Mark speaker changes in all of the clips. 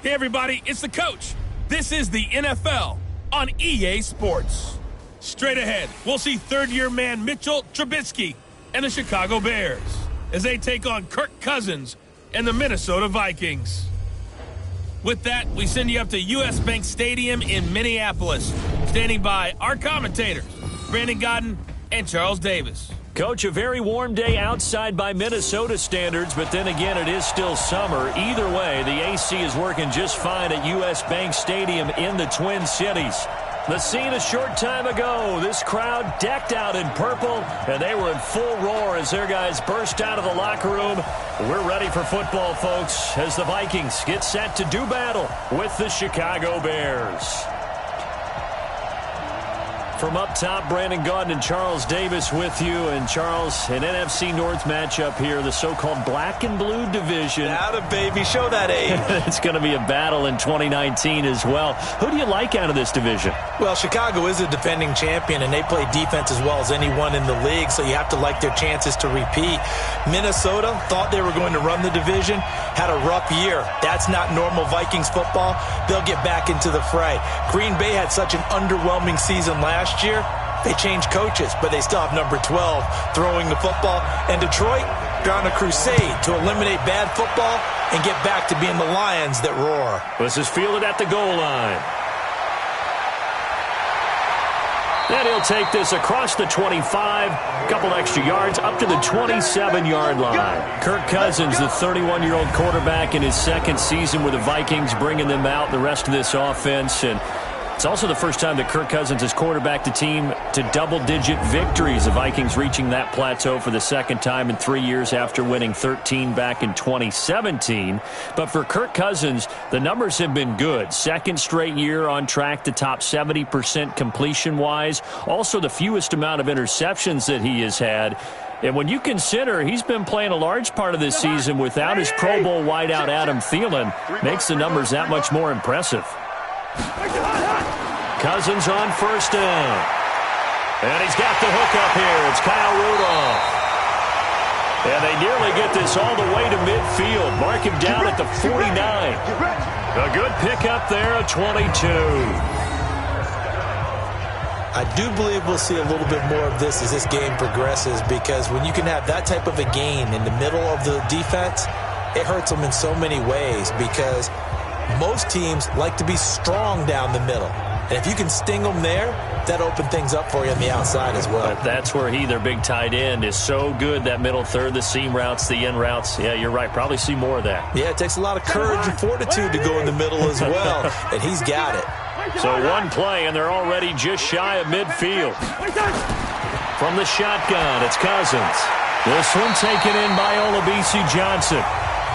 Speaker 1: Hey everybody, it's the coach. This is the NFL on EA Sports. Straight ahead, we'll see third-year man Mitchell Trubisky and the Chicago Bears as they take on Kirk Cousins and the Minnesota Vikings. With that, we send you up to US Bank Stadium in Minneapolis. Standing by our commentators, Brandon Godden and Charles Davis.
Speaker 2: Coach, a very warm day outside by Minnesota standards, but then again, it is still summer. Either way, the AC is working just fine at US Bank Stadium in the Twin Cities. The scene a short time ago, this crowd decked out in purple, and they were in full roar as their guys burst out of the locker room. We're ready for football, folks, as the Vikings get set to do battle with the Chicago Bears. From up top, Brandon Gaudin and Charles Davis with you. And Charles, an NFC North matchup here, the so-called black and blue division.
Speaker 3: Atta baby, show that age.
Speaker 2: It's going to be a battle in 2019 as well. Who do you like out of this division?
Speaker 3: Well, Chicago is a defending champion, and they play defense as well as anyone in the league, so you have to like their chances to repeat. Minnesota thought they were going to run the division, had a rough year. That's not normal Vikings football. They'll get back into the fray. Green Bay had such an underwhelming season last year. They changed coaches, but they still have number 12 throwing the football. And Detroit, they're on a crusade to eliminate bad football and get back to being the Lions that roar.
Speaker 2: This is fielded at the goal line. And he'll take this across the 25, a couple extra yards, up to the 27-yard line. Kirk Cousins, the 31-year-old quarterback in his second season with the Vikings, bringing them out the rest of this offense. And it's also the first time that Kirk Cousins has quarterbacked the team to double-digit victories. The Vikings reaching that plateau for the second time in 3 years after winning 13 back in 2017. But for Kirk Cousins, the numbers have been good. Second straight year on track to top 70% completion-wise. Also the fewest amount of interceptions that he has had. And when you consider he's been playing a large part of this season without his Pro Bowl wideout Adam Thielen, makes the numbers that much more impressive. Cousins on first down. And he's got the hook up here. It's Kyle Rudolph. And they nearly get this all the way to midfield. Mark him down at the 49. A good pickup there, a 22.
Speaker 3: I do believe we'll see a little bit more of this as this game progresses, because when you can have that type of a gain in the middle of the defense, it hurts them in so many ways, because most teams like to be strong down the middle. And if you can sting them there, that opens things up for you on the outside as well.
Speaker 2: But that's where their big tight end, is so good, that middle third, the seam routes, the in routes. Yeah, you're right. Probably see more of that.
Speaker 3: Yeah, it takes a lot of courage and fortitude to go in the middle as well, and he's got it.
Speaker 2: So one play, and they're already just shy of midfield. From the shotgun, it's Cousins. This one taken in by Olabisi Johnson.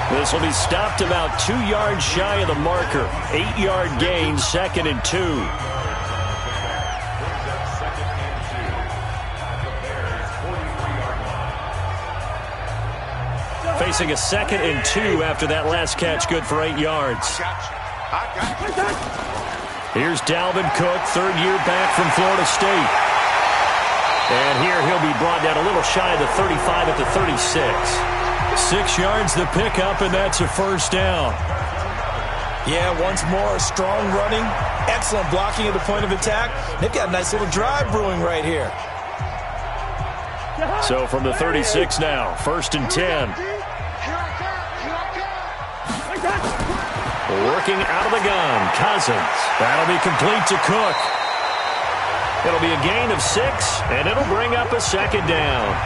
Speaker 2: This will be stopped about 2 yards shy of the marker. 8-yard gain, 2nd and 2. Facing a 2nd and 2 after that last catch, good for 8 yards. Here's Dalvin Cook, third year back from Florida State. And here he'll be brought down a little shy of the 35 at the 36. 6 yards the pickup, and that's a first down.
Speaker 3: Yeah, once more, strong running, excellent blocking at the point of attack. They've got a nice little drive brewing right here.
Speaker 2: So from the 36 now, 1st and 10. Working out of the gun, Cousins. That'll be complete to Cook. It'll be a gain of 6, and it'll bring up a 2nd down.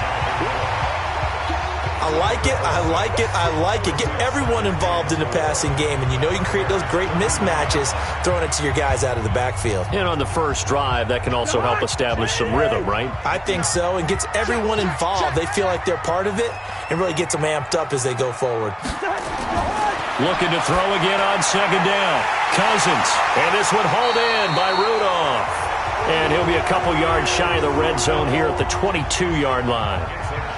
Speaker 3: I like it, I like it, I like it. Get everyone involved in the passing game, and you know you can create those great mismatches throwing it to your guys out of the backfield.
Speaker 2: And on the first drive, that can also help establish some rhythm, right?
Speaker 3: I think so, and gets everyone involved. They feel like they're part of it, and really gets them amped up as they go forward.
Speaker 2: Looking to throw again on 2nd down. Cousins, and this one hauled in by Rudolph. And he'll be a couple yards shy of the red zone here at the 22-yard line.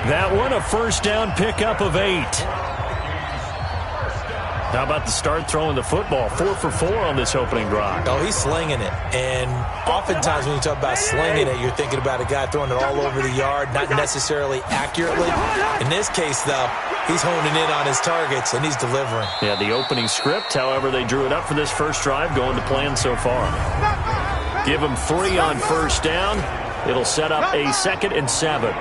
Speaker 2: That one, a first down pickup of 8. How about the start throwing the football? 4 for 4 on this opening drive.
Speaker 3: Oh, he's slinging it. And oftentimes when you talk about slinging it, you're thinking about a guy throwing it all over the yard, not necessarily accurately. In this case, though, He's honing in on his targets, and he's delivering.
Speaker 2: Yeah, the opening script, however, they drew it up for this first drive, going to plan so far. Give him 3 on first down. It'll set up a 2nd and 7.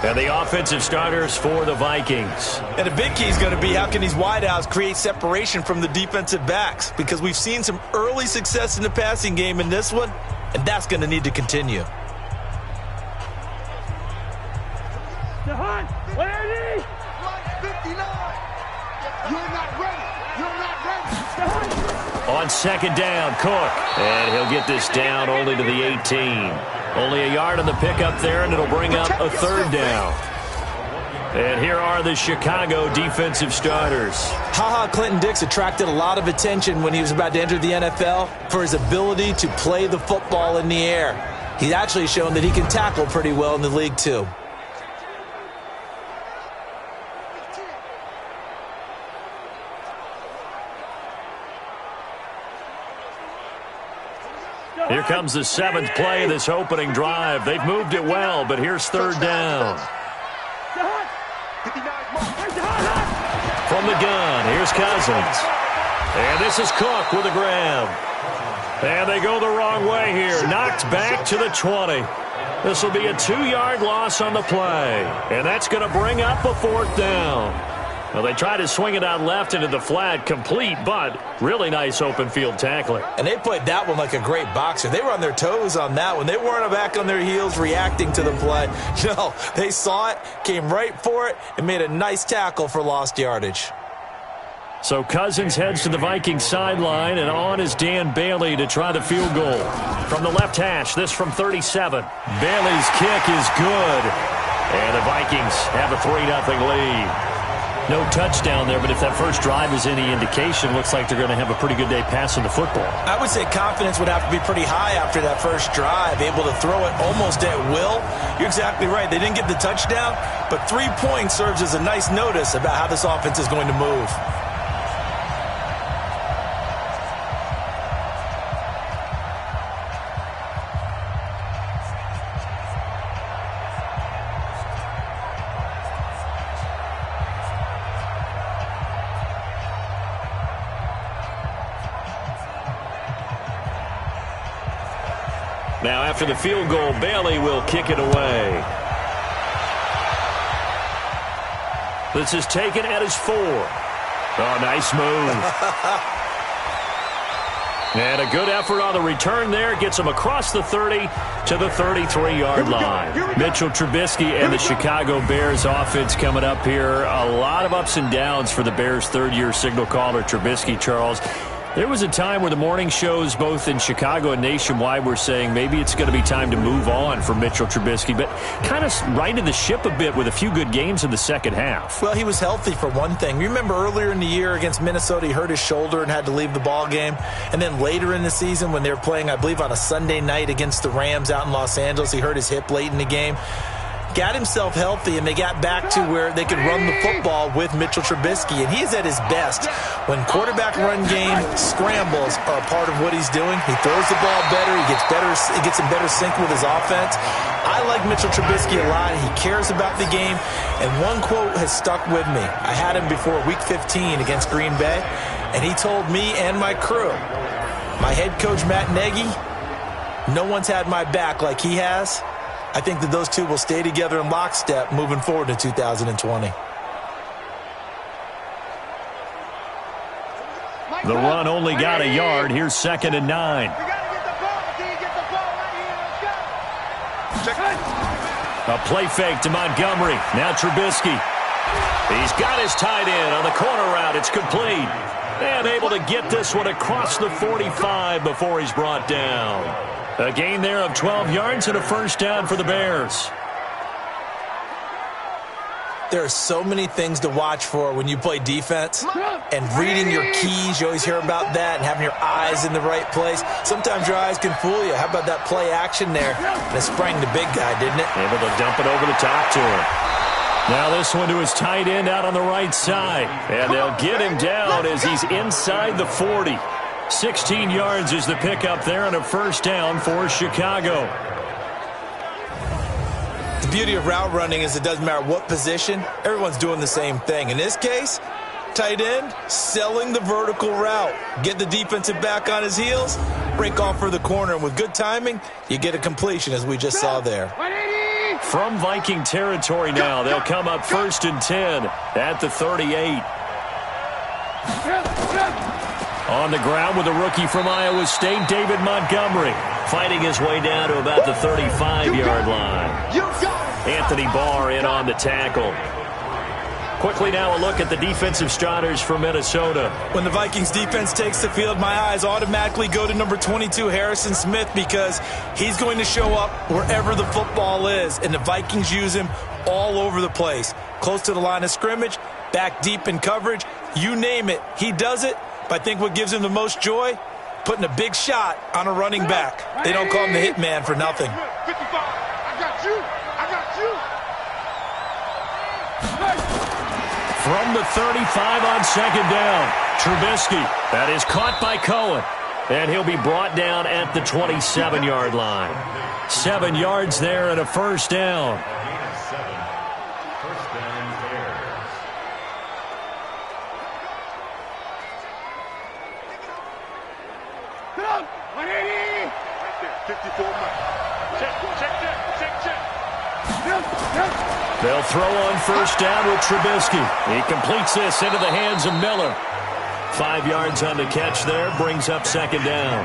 Speaker 2: And the offensive starters for the Vikings.
Speaker 3: And a big key is going to be how can these wideouts create separation from the defensive backs? Because we've seen some early success in the passing game in this one, and that's going to need to continue.
Speaker 2: On second down, Cook. And he'll get this down only to the 18. Only a yard on the pickup there, and it'll bring up a 3rd down. And here are the Chicago defensive starters.
Speaker 3: Clinton-Dix attracted a lot of attention when he was about to enter the NFL for his ability to play the football in the air. He's actually shown that he can tackle pretty well in the league, too.
Speaker 2: Here comes the 7th play of this opening drive. They've moved it well, but here's 3rd down. From the gun, here's Cousins. And this is Cook with a grab. And they go the wrong way here. Knocked back to the 20. This will be a 2-yard loss on the play. And that's going to bring up a 4th down. Well, they tried to swing it out left into the flat, complete, but really nice open field tackling.
Speaker 3: And they played that one like a great boxer. They were on their toes on that one. They weren't back on their heels reacting to the play. No, they saw it, came right for it, and made a nice tackle for lost yardage.
Speaker 2: So Cousins heads to the Vikings sideline, and on is Dan Bailey to try the field goal. From the left hash, this from 37. Bailey's kick is good. And the Vikings have a 3-0 lead. No touchdown there, but if that first drive is any indication, looks like they're going to have a pretty good day passing the football.
Speaker 3: I would say confidence would have to be pretty high after that first drive, able to throw it almost at will. You're exactly right. They didn't get the touchdown, but 3 points serves as a nice notice about how this offense is going to move.
Speaker 2: Now, after the field goal, Bailey will kick it away. This is taken at his 4. Oh, nice move. And a good effort on the return there. Gets him across the 30 to the 33-yard line. Mitchell Trubisky and the Chicago Bears offense coming up here. A lot of ups and downs for the Bears' 3rd-year signal caller, Trubisky, Charles. There was a time where the morning shows both in Chicago and nationwide were saying maybe it's going to be time to move on for Mitchell Trubisky, but kind of righted the ship a bit with a few good games in the second half.
Speaker 3: Well, he was healthy for one thing. You remember earlier in the year against Minnesota, he hurt his shoulder and had to leave the ball game. And then later in the season when they were playing, I believe, on a Sunday night against the Rams out in Los Angeles, he hurt his hip late in the game. Got himself healthy, and they got back to where they could run the football with Mitchell Trubisky, and he is at his best. When quarterback run game scrambles are a part of what he's doing, he throws the ball better, he gets in better sync with his offense. I like Mitchell Trubisky a lot. He cares about the game, and one quote has stuck with me. I had him before Week 15 against Green Bay, and he told me and my crew, my head coach Matt Nagy, no one's had my back like he has. I think that those two will stay together in lockstep moving forward to 2020.
Speaker 2: The run only got a yard. Here's 2nd and 9. A play fake to Montgomery. Now Trubisky. He's got his tight end on the corner route. It's complete. And able to get this one across the 45 before he's brought down. A gain there of 12 yards and a first down for the Bears.
Speaker 3: There are so many things to watch for when you play defense, and reading your keys, you always hear about that, and having your eyes in the right place. Sometimes your eyes can fool you. How about that play action there? And it sprang the big guy, didn't it?
Speaker 2: Able to dump it over the top to him. Now this one to his tight end out on the right side. And they'll get him down as he's inside the 40. 16 yards is the pickup there and a first down for Chicago.
Speaker 3: The beauty of route running is it doesn't matter what position, everyone's doing the same thing. In this case, tight end, selling the vertical route. Get the defensive back on his heels, break off for the corner, and with good timing, you get a completion as we just saw there.
Speaker 2: From Viking territory now, they'll come up 1st and 10 at the 38. On the ground with a rookie from Iowa State, David Montgomery, fighting his way down to about the 35-yard line. Anthony Barr in on the tackle. Quickly now a look at the defensive starters for Minnesota.
Speaker 3: When the Vikings defense takes the field, my eyes automatically go to number 22, Harrison Smith, because he's going to show up wherever the football is, and the Vikings use him all over the place. Close to the line of scrimmage, back deep in coverage, you name it, he does it. But I think what gives him the most joy, putting a big shot on a running back. They don't call him the hitman for nothing.
Speaker 4: 55, I got you.
Speaker 2: From the 35 on 2nd down, Trubisky. That is caught by Cohen. And he'll be brought down at the 27-yard line. 7 yards there and a 1st down. They'll throw on 1st down with Trubisky. He completes this into the hands of Miller. 5 yards on the catch there, brings up 2nd down.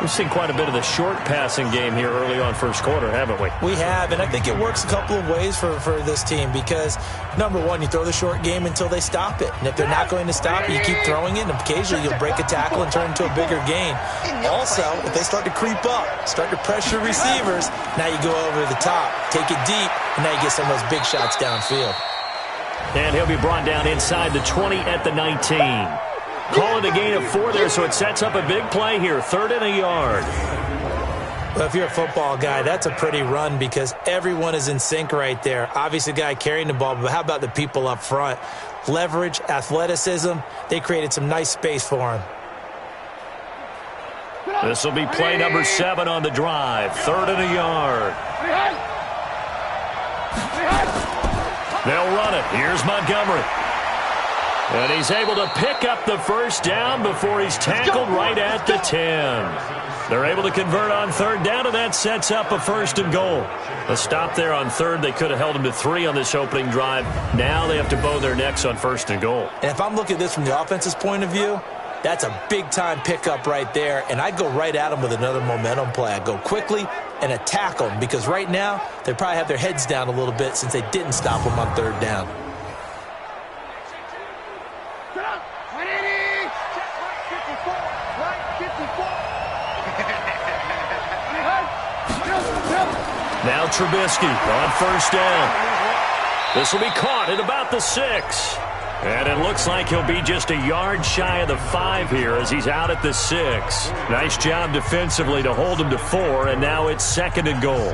Speaker 2: We've seen quite a bit of the short passing game here early on 1st quarter, haven't we?
Speaker 3: We have, and I think it works a couple of ways for this team because, number one, you throw the short game until they stop it. And if they're not going to stop it, you keep throwing it, and occasionally you'll break a tackle and turn into a bigger gain. Also, if they start to creep up, start to pressure receivers, now you go over the top, take it deep, and now you get some of those big shots downfield.
Speaker 2: And he'll be brought down inside the 20 at the 19. Call it a gain of 4 there, so it sets up a big play here. 3rd and a yard.
Speaker 3: Well, if you're a football guy, that's a pretty run because everyone is in sync right there. Obviously, the guy carrying the ball, but how about the people up front? Leverage, athleticism, they created some nice space for him.
Speaker 2: This will be play number 7 on the drive. 3rd and a yard. They'll run it. Here's Montgomery. And he's able to pick up the 1st down before he's tackled right at the 10. They're able to convert on 3rd down, and that sets up a 1st and goal. A stop there on 3rd. They could have held him to 3 on this opening drive. Now they have to bow their necks on 1st and goal.
Speaker 3: And if I'm looking at this from the offense's point of view, that's a big-time pickup right there, and I'd go right at him with another momentum play. I'd go quickly and attack them because right now they probably have their heads down a little bit since they didn't stop him on 3rd down.
Speaker 2: Now Trubisky on 1st down. This will be caught at about the 6. And it looks like he'll be just a yard shy of the 5 here as he's out at the 6. Nice job defensively to hold him to 4, and now it's 2nd and goal.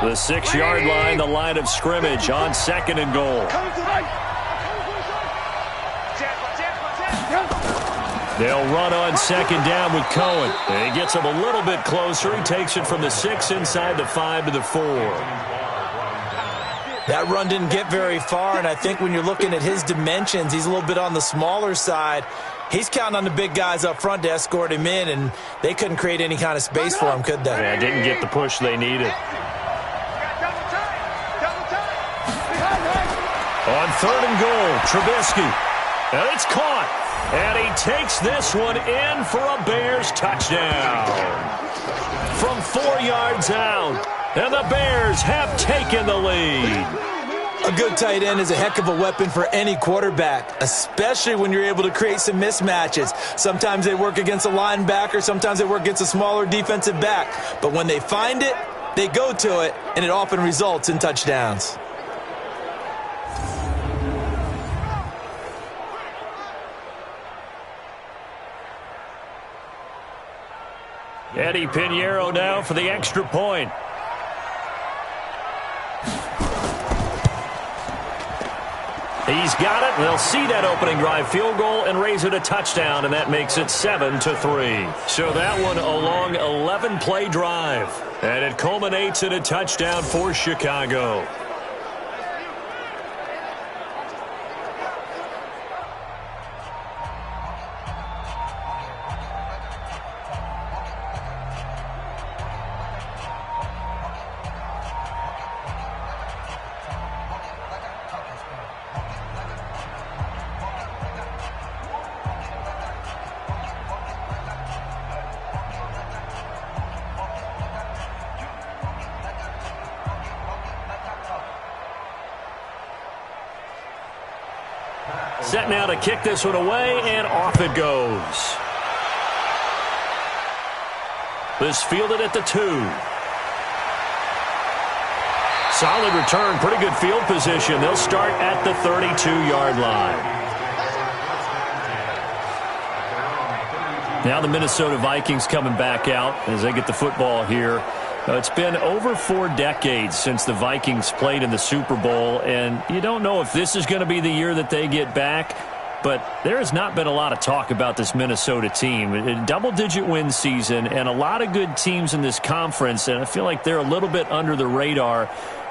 Speaker 2: The 6-yard line, the line of scrimmage on 2nd and goal. They'll run on 2nd down with Cohen. And he gets him a little bit closer. He takes it from the 6 inside the 5 to the 4.
Speaker 3: That run didn't get very far, and I think when you're looking at his dimensions, he's a little bit on the smaller side. He's counting on the big guys up front to escort him in, and they couldn't create any kind of space for him, could they?
Speaker 2: Yeah, didn't get the push they needed. On 3rd and goal, Trubisky. And it's caught. And he takes this one in for a Bears touchdown. From 4 yards out. And the Bears have taken the lead.
Speaker 3: A good tight end is a heck of a weapon for any quarterback, especially when you're able to create some mismatches. Sometimes they work against a linebacker, sometimes they work against a smaller defensive back. But when they find it, they go to it, and it often results in touchdowns.
Speaker 2: Eddie Pinheiro now for the extra point. He's got it. They'll see that opening drive field goal and raise it a touchdown, and that makes it 7-3. So that one a long 11-play drive, and it culminates in a touchdown for Chicago. Set now to kick this one away, and off it goes. This fielded at the 2. Solid return, pretty good field position. They'll start at the 32-yard line. Now the Minnesota Vikings coming back out as they get the football here. It's been over 4 decades since the Vikings played in the Super Bowl, and you don't know if this is going to be the year that they get back, but there has not been a lot of talk about this Minnesota team. A double-digit win season and a lot of good teams in this conference, and I feel like they're a little bit under the radar.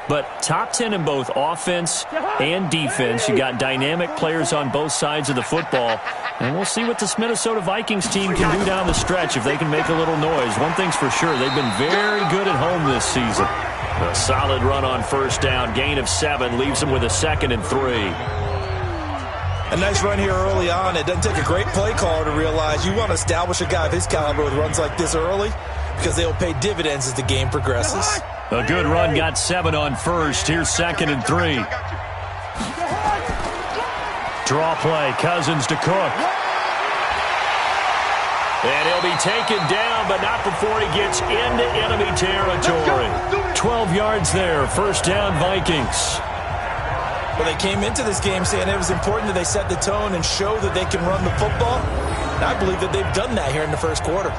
Speaker 2: But top 10 in both offense and defense. You got dynamic players on both sides of the football. And we'll see what this Minnesota Vikings team can do down the stretch if they can make a little noise. One thing's for sure, they've been very good at home this season. A solid run on first down. Gain of 7 leaves them with a 2nd and 3.
Speaker 3: A nice run here early on. It doesn't take a great play caller to realize you want to establish a guy of his caliber with runs like this early because they will pay dividends as the game progresses.
Speaker 2: A good run, got 7 on first. Here's 2nd and 3. Draw play, Cousins to Cook. And he'll be taken down, but not before he gets into enemy territory. 12 yards there, first down Vikings.
Speaker 3: Well, they came into this game saying it was important that they set the tone and show that they can run the football. And I believe that they've done that here in the first quarter.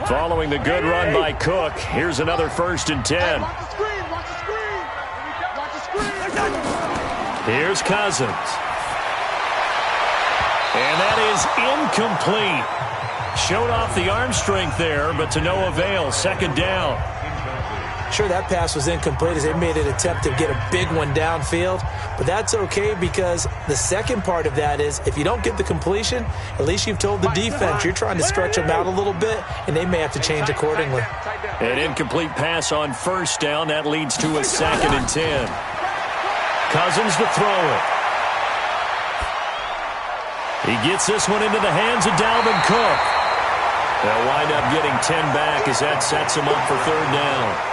Speaker 2: Following the good run by Cook, here's another 1st and 10.
Speaker 4: Watch the screen, watch the screen. Watch the screen.
Speaker 2: Here's Cousins. And that is incomplete. Showed off the arm strength there, but to no avail. 2nd down.
Speaker 3: Sure, that pass was incomplete as they made an attempt to get a big one downfield. But that's okay because the second part of that is if you don't get the completion, at least you've told the defense you're trying to stretch them out a little bit, and they may have to change accordingly.
Speaker 2: An incomplete pass on first down. That leads to a 2nd and 10. Cousins to throw it. He gets this one into the hands of Dalvin Cook. They'll wind up getting 10 back as that sets him up for 3rd down.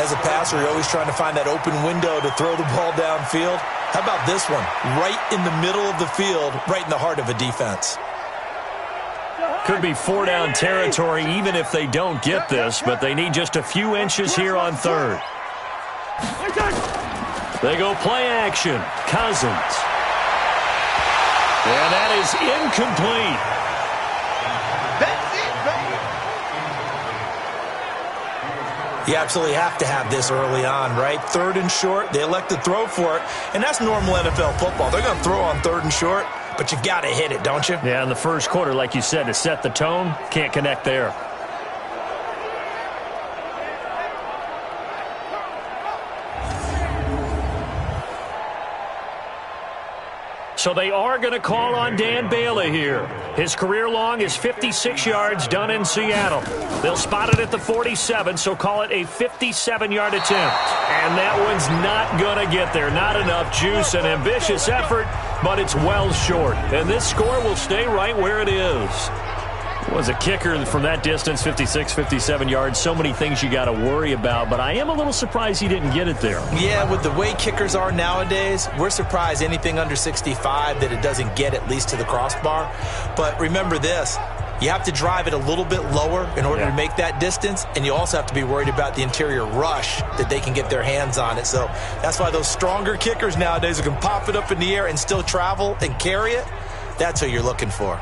Speaker 3: As a passer, you're always trying to find that open window to throw the ball downfield. How about this one? Right in the middle of the field, right in the heart of a defense.
Speaker 2: Could be 4-down territory even if they don't get this, but they need just a few inches here on 3rd. They go play action. Cousins. And that is incomplete.
Speaker 3: You absolutely have to have this early on, right? 3rd and short, they elect to throw for it, and that's normal NFL football. They're going to throw on 3rd and short, but you got to hit it, don't you?
Speaker 2: Yeah, in the first quarter, like you said, to set the tone, can't connect there. So they are going to call on Dan Bailey here. His career long is 56 yards done in Seattle. They'll spot it at the 47, so call it a 57-yard attempt. And that one's not going to get there. Not enough juice, an ambitious effort, but it's well short. And this score will stay right where it is. Was a kicker from that distance, 56, 57 yards. So many things you got to worry about, but I am a little surprised he didn't get it there.
Speaker 3: Yeah, with the way kickers are nowadays, we're surprised anything under 65 that it doesn't get at least to the crossbar. But remember this, You have to drive it a little bit lower in order to make that distance, and you also have to be worried about the interior rush that they can get their hands on it. So that's why those stronger kickers nowadays who can pop it up in the air and still travel and carry it, that's what you're looking for.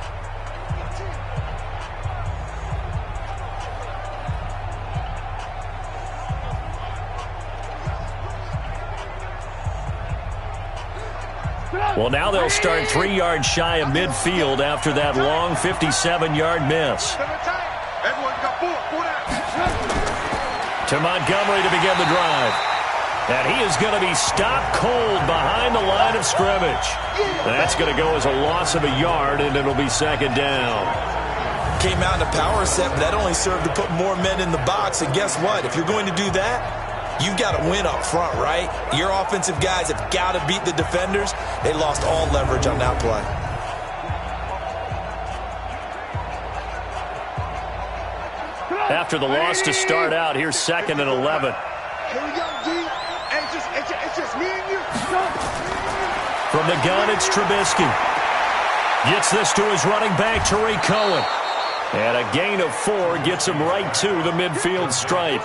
Speaker 2: Well, now they'll start 3 yards shy of midfield after that long 57-yard miss. To Montgomery to begin the drive. And he is going to be stopped cold behind the line of scrimmage. That's going to go as a loss of a yard, and it'll be second down.
Speaker 3: Came out in a power set, but that only served to put more men in the box. And guess what? If you're going to do that, you've got to win up front, right? Your offensive guys have got to beat the defenders. They lost all leverage on that play.
Speaker 2: After the loss to start out, here's 2nd and 11.
Speaker 4: Here we go, D. It's just me and you.
Speaker 2: From the gun, it's Trubisky. Gets this to his running back, Tariq Cohen. And a gain of 4 gets him right to the midfield stripe.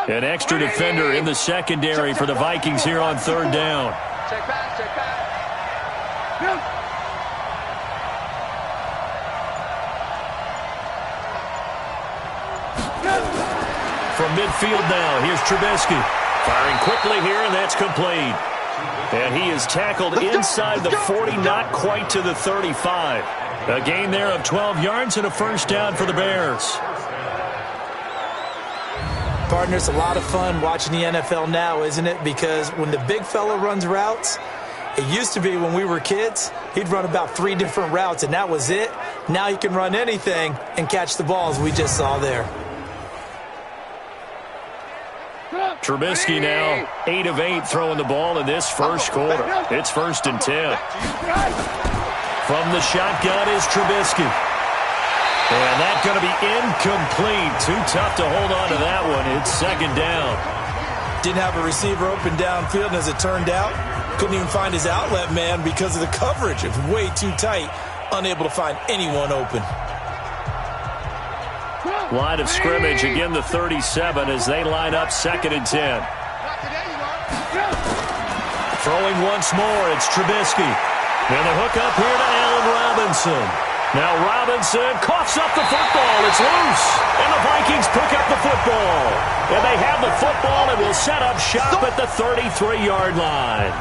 Speaker 2: An extra defender in the secondary for the Vikings here on 3rd down.
Speaker 4: Check back, check back.
Speaker 2: From midfield now, here's Trubisky. Firing quickly here, and that's complete. And he is tackled inside the 40, not quite to the 35. A gain there of 12 yards and a first down for the Bears.
Speaker 3: Partner, it's a lot of fun watching the NFL now, isn't it? Because when the big fella runs routes, it used to be when we were kids, he'd run about 3 different routes, and that was it. Now he can run anything and catch the balls we just saw there.
Speaker 2: Trubisky now 8 of 8 throwing the ball in this first quarter. It's 1st and 10. From the shotgun is Trubisky. And that's going to be incomplete. Too tough to hold on to that one. It's 2nd down.
Speaker 3: Didn't have a receiver open downfield, and as it turned out, couldn't even find his outlet man because of the coverage. It was way too tight, unable to find anyone open.
Speaker 2: Line of scrimmage, again the 37 as they line up 2nd and 10. Throwing once more, it's Trubisky. And the hook up here to Allen Robinson. Now Robinson coughs up the football. It's loose. And the Vikings pick up the football. And they have the football and will set up shop at the 33-yard line.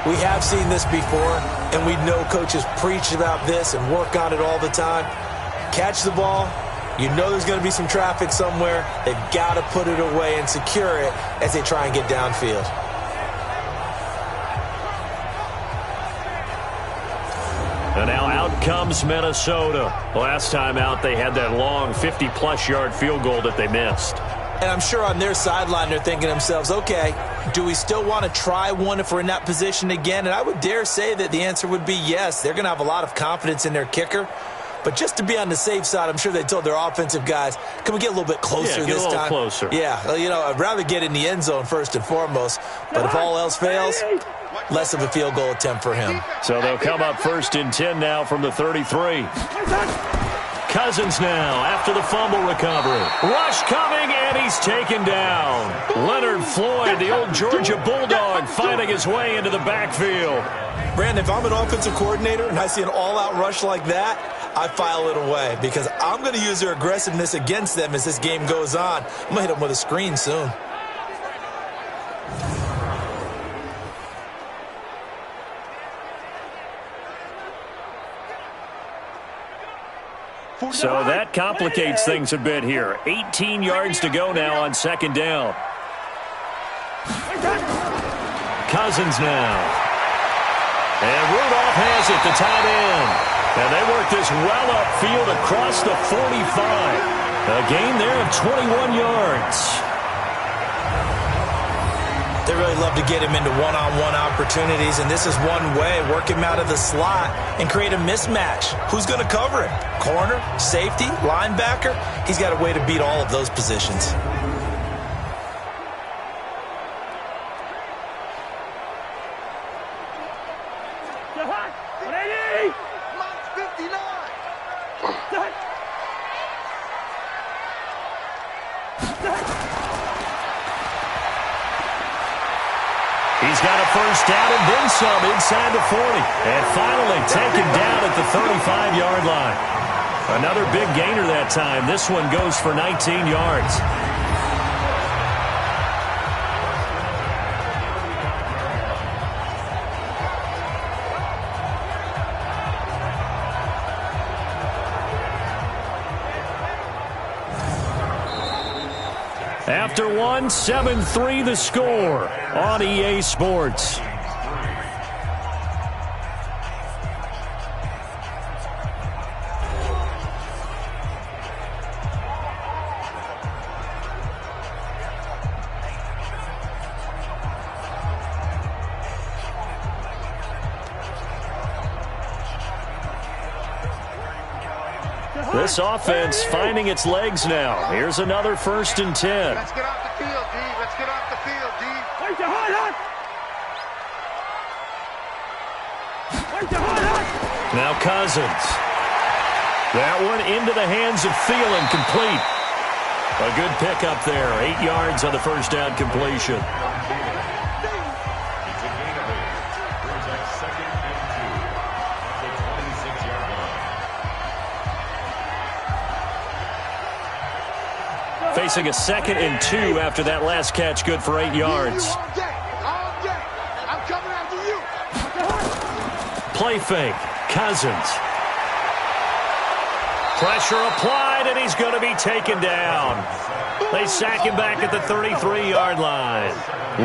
Speaker 3: We have seen this before, and we know coaches preach about this and work on it all the time. Catch the ball. You know there's going to be some traffic somewhere. They've got to put it away and secure it as they try and get downfield.
Speaker 2: And now out comes Minnesota. Last time out, they had that long 50-plus yard field goal that they missed.
Speaker 3: And I'm sure on their sideline they're thinking to themselves, okay, do we still want to try one if we're in that position again? And I would dare say that the answer would be yes. They're going to have a lot of confidence in their kicker. But just to be on the safe side, I'm sure they told their offensive guys, can we get a little bit closer this time?
Speaker 2: Closer.
Speaker 3: Yeah, well, you know, I'd rather get in the end zone first and foremost. But if all else fails, less of a field goal attempt for him.
Speaker 2: So they'll come up 1st and 10 now from the 33. Cousins now after the fumble recovery. Rush coming, and he's taken down. Leonard Floyd, the old Georgia Bulldog, finding his way into the backfield.
Speaker 3: Brandon, if I'm an offensive coordinator and I see an all-out rush like that, I file it away because I'm going to use their aggressiveness against them as this game goes on. I'm going to hit them with a screen soon.
Speaker 2: So that complicates things a bit here. 18 yards to go now on 2nd down. Cousins now. And Rudolph has it, the tight end. And they work this well upfield across the 45. A gain there of 21 yards.
Speaker 3: There really love to get him into one-on-one opportunities, and this is one way. Work him out of the slot and create a mismatch. Who's going to cover him? Corner, safety, linebacker? He's got a way to beat all of those positions.
Speaker 2: He's got a first down and then some inside the 40. And finally taken down at the 35-yard line. Another big gainer that time. This one goes for 19 yards. After one, 7-3 the score on EA Sports. This offense finding its legs now. Here's another 1st and 10.
Speaker 4: Let's get off the field, D. Let's get off the field, D.
Speaker 2: Now Cousins. That one into the hands of Thielen, complete. A good pickup there. 8 yards on the first down completion. Facing a 2nd and 2 after that last catch, good for 8 yards.
Speaker 4: I'm coming after you.
Speaker 2: Play fake. Cousins. Pressure applied, and he's going to be taken down. They sack him back at the 33-yard line.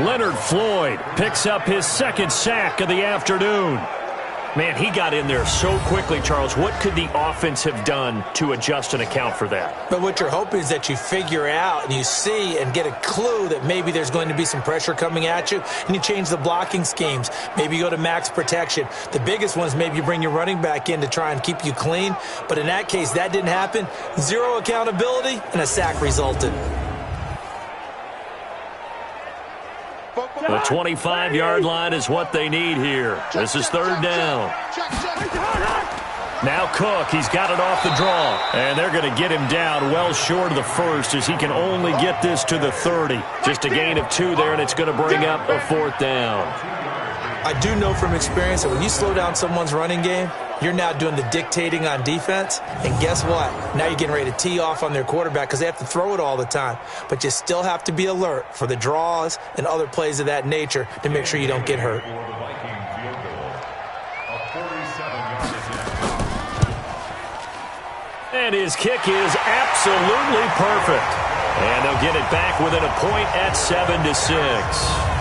Speaker 2: Leonard Floyd picks up his 2nd sack of the afternoon. Man, he got in there so quickly, Charles. What could the offense have done to adjust and account for that?
Speaker 3: But what you're hoping is that you figure out and you see and get a clue that maybe there's going to be some pressure coming at you, and you change the blocking schemes. Maybe you go to max protection. The biggest one is maybe you bring your running back in to try and keep you clean. But in that case, that didn't happen. 0 accountability, and a sack resulted.
Speaker 2: The 25-yard line is what they need here. This is 3rd down. Now Cook, he's got it off the draw. And they're going to get him down well short of the 1st as he can only get this to the 30. Just a gain of 2 there, and it's going to bring up a 4th down.
Speaker 3: I do know from experience that when you slow down someone's running game, you're now doing the dictating on defense. And guess what? Now you're getting ready to tee off on their quarterback because they have to throw it all the time. But you still have to be alert for the draws and other plays of that nature to make sure you don't get hurt.
Speaker 2: And his kick is absolutely perfect. And they'll get it back within a point at 7-6.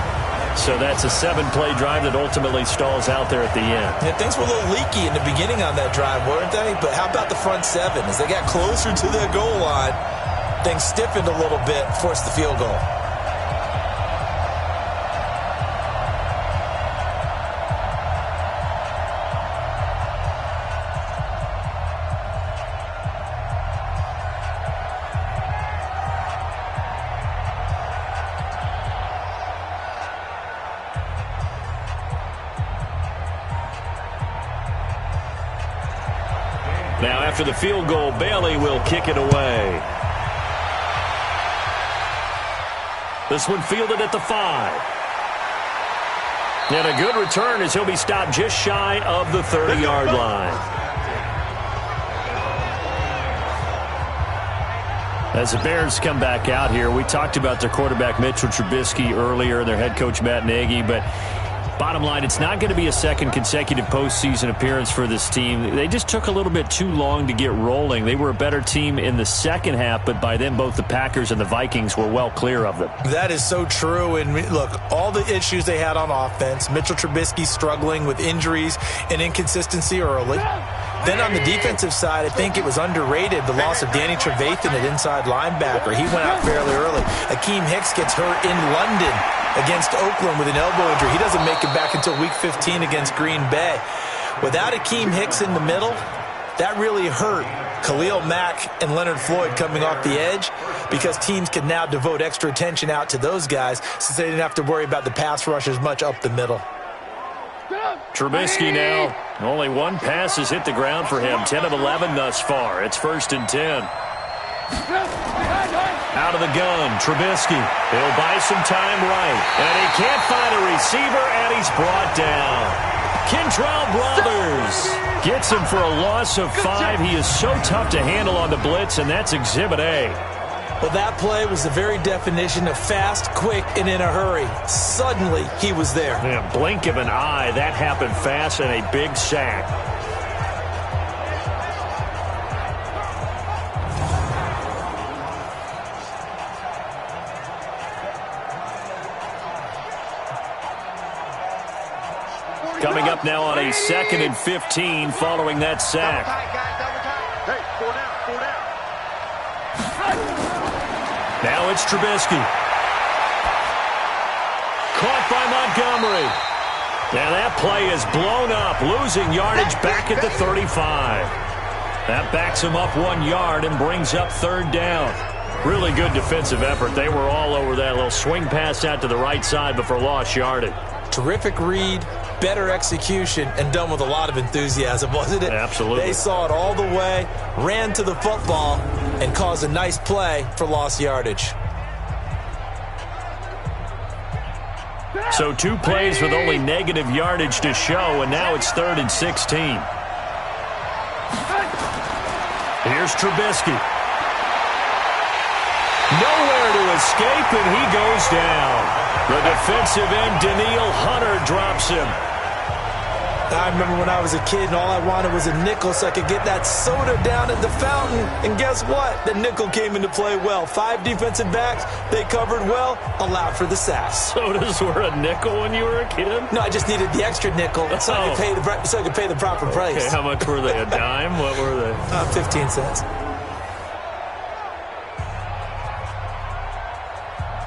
Speaker 2: So that's a 7-play drive that ultimately stalls out there at the end.
Speaker 3: Yeah, things were a little leaky in the beginning on that drive, weren't they? But how about the front 7? As they got closer to their goal line, things stiffened a little bit, forced the field goal.
Speaker 2: Now, after the field goal, Bailey will kick it away. This one fielded at the 5. And a good return as he'll be stopped just shy of the 30-yard line. As the Bears come back out here, we talked about their quarterback Mitchell Trubisky earlier, their head coach Matt Nagy, but bottom line, it's not going to be a 2nd consecutive postseason appearance for this team. They just took a little bit too long to get rolling. They were a better team in the 2nd half, but by then both the Packers and the Vikings were well clear of them.
Speaker 3: That is so true. And look, all the issues they had on offense, Mitchell Trubisky struggling with injuries and inconsistency early. Then on the defensive side, I think it was underrated, the loss of Danny Trevathan at inside linebacker. He went out fairly early. Akeem Hicks gets hurt in London against Oakland with an elbow injury. He doesn't make it back until Week 15 against Green Bay. Without Akeem Hicks in the middle, that really hurt Khalil Mack and Leonard Floyd coming off the edge, because teams can now devote extra attention out to those guys since they didn't have to worry about the pass rush as much up the middle.
Speaker 2: Trubisky now. Only one pass has hit the ground for him. 10 of 11 thus far. It's 1st and 10. Out of the gun, Trubisky. He'll buy some time right. And he can't find a receiver, and he's brought down. Kentrell Brothers gets him for a loss of 5. He is so tough to handle on the blitz, and that's Exhibit A.
Speaker 3: Well, that play was the very definition of fast, quick, and in a hurry. Suddenly, he was there.
Speaker 2: Yeah, blink of an eye, that happened fast, and a big sack. Coming up now on a 2nd and 15 following that sack.
Speaker 4: Hey, 4 down.
Speaker 2: Now it's Trubisky. Caught by Montgomery. And that play is blown up, losing yardage back at the 35. That backs him up 1 yard and brings up 3rd down. Really good defensive effort. They were all over that little swing pass out to the right side, but for lost yardage.
Speaker 3: Terrific read, better execution, and done with a lot of enthusiasm, wasn't it?
Speaker 2: Absolutely.
Speaker 3: They saw it all the way, ran to the football, and caused a nice play for lost yardage.
Speaker 2: So 2 plays with only negative yardage to show, and now it's 3rd and 16. Here's Trubisky. Nowhere to escape, and he goes down. The defensive end, Daniil Hunter, drops him.
Speaker 3: I remember when I was a kid and all I wanted was a nickel so I could get that soda down at the fountain. And guess what? The nickel came into play well. 5 defensive backs, they covered well, allowed for the sack.
Speaker 2: Sodas were a nickel when you were a kid?
Speaker 3: No, I just needed the extra nickel so I could pay the proper price.
Speaker 2: Okay, how much were they? A dime? What were they?
Speaker 3: 15 cents.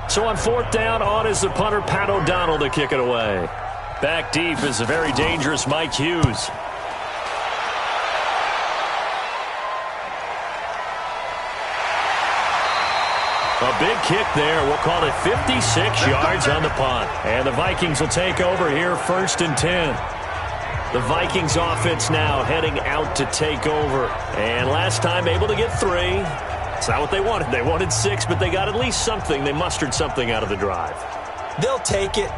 Speaker 2: So on 4th down, on is the punter, Pat O'Donnell, to kick it away. Back deep is a very dangerous Mike Hughes. A big kick there. We'll call it 56 yards on the punt. And the Vikings will take over here, 1st and 10. The Vikings offense now heading out to take over. And last time able to get 3. It's not what they wanted. They wanted 6, but they got at least something. They mustered something out of the drive.
Speaker 3: They'll take it.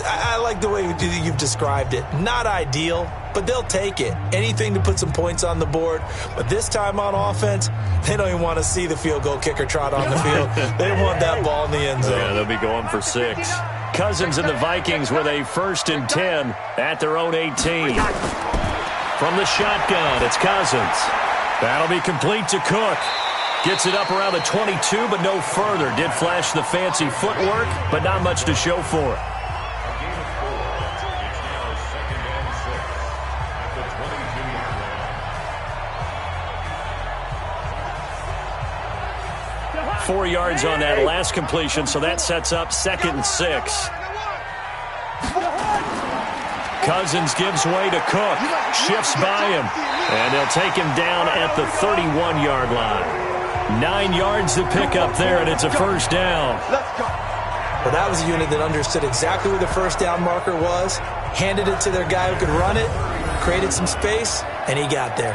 Speaker 3: I like the way you've described it. Not ideal, but they'll take it. Anything to put some points on the board. But this time on offense, they don't even want to see the field goal kicker trot on the field. They want that ball in the end zone.
Speaker 2: Yeah, they'll be going for 6. Cousins and the Vikings with a 1st and 10 at their own 18. From the shotgun, it's Cousins. That'll be complete to Cook. Gets it up around the 22, but no further. Did flash the fancy footwork, but not much to show for it. Four yards on that last completion, so that sets up 2nd and 6. Cousins gives way to Cook. Shifts by him. And they'll take him down at the 31-yard line. 9 yards to pick up there, and it's a 1st down.
Speaker 3: Well, that was a unit that understood exactly where the 1st down marker was, handed it to their guy who could run it, created some space, and he got there.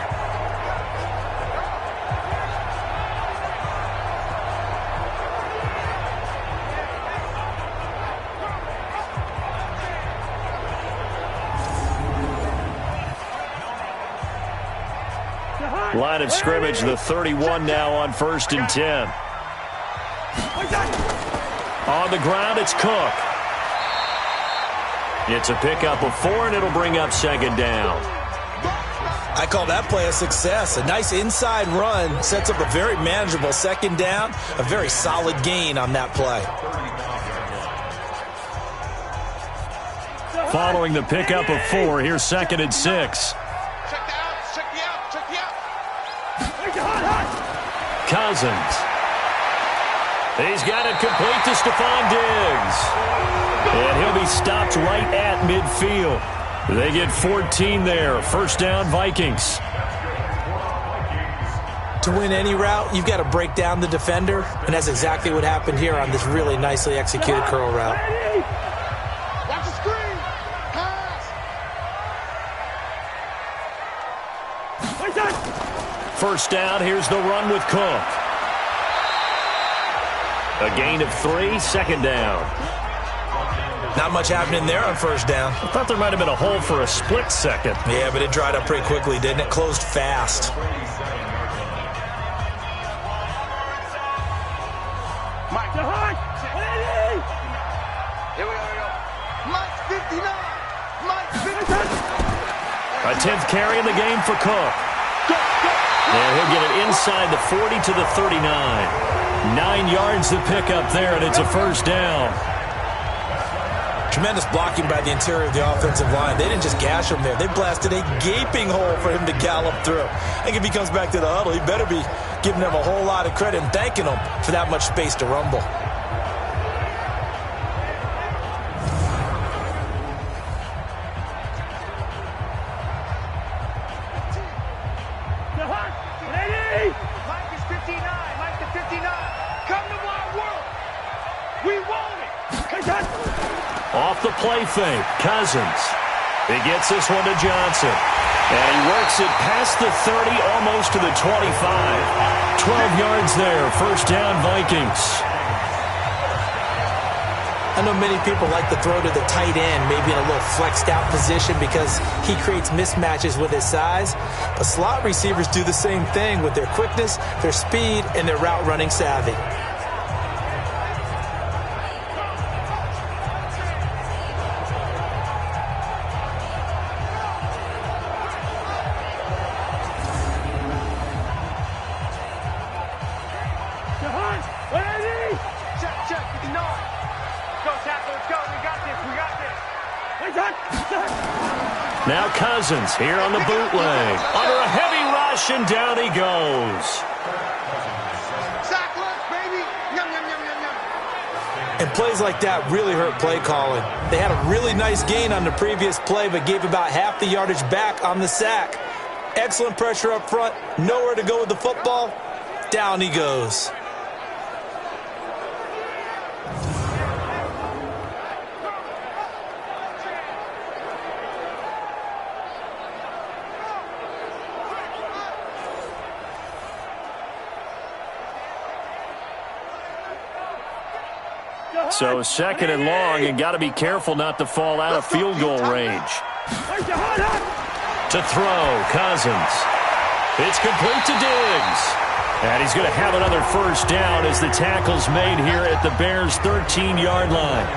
Speaker 2: Line of scrimmage, the 31 now on 1st and 10. On the ground, it's Cook. It's a pickup of 4, and it'll bring up 2nd down.
Speaker 3: I call that play a success. A nice inside run sets up a very manageable 2nd down, a very solid gain on that play.
Speaker 2: Following the pickup of 4, here's 2nd and 6. Cousins. He's got it complete to Stephon Diggs. And he'll be stopped right at midfield. They get 14 there. First down, Vikings.
Speaker 3: To win any route, you've got to break down the defender, and that's exactly what happened here on this really nicely executed curl route.
Speaker 4: Watch the screen. Pass.
Speaker 2: First down, here's the run with Cook. A gain of 3, second down.
Speaker 3: Not much happening there on first down.
Speaker 2: I thought there might have been a hole for a split second.
Speaker 3: Yeah, but it dried up pretty quickly, didn't it? Closed fast.
Speaker 4: Mike, the hard. Here we go. Mike 59. Mike 59.
Speaker 2: A 10th carry in the game for Cook. And he'll get it inside the 40 to the 39. 9 yards to pick up there, and it's a first down.
Speaker 3: Tremendous blocking by the interior of the offensive line. They didn't just gash him there. They blasted a gaping hole for him to gallop through. I think if he comes back to the huddle, he better be giving them a whole lot of credit and thanking them for that much space to rumble.
Speaker 4: Mike is 59. Mike the 59. Come to my world. We want it.
Speaker 2: Off the play fake, Cousins. He gets this one to Johnson. And he works it past the 30, almost to the 25. 12 yards there, first down, Vikings.
Speaker 3: I know many people like to throw to the tight end, maybe in a little flexed out position because he creates mismatches with his size. But slot receivers do the same thing with their quickness, their speed, and their route running savvy.
Speaker 4: Check. 59. Go, tackle. Let's go. We got this.
Speaker 2: Now Cousins here on the bootleg. Under a heavy rush, and down he goes.
Speaker 4: Sack left, baby. Yum, yum, yum, yum, yum.
Speaker 3: And plays like that really hurt play calling. They had a really nice gain on the previous play, but gave about half the yardage back on the sack. Excellent pressure up front. Nowhere to go with the football. Down he goes.
Speaker 2: So second and long, and got to be careful not to fall out of field goal range. To throw, Cousins. It's complete to Diggs. And he's going to have another first down as the tackle's made here at the Bears' 13-yard line.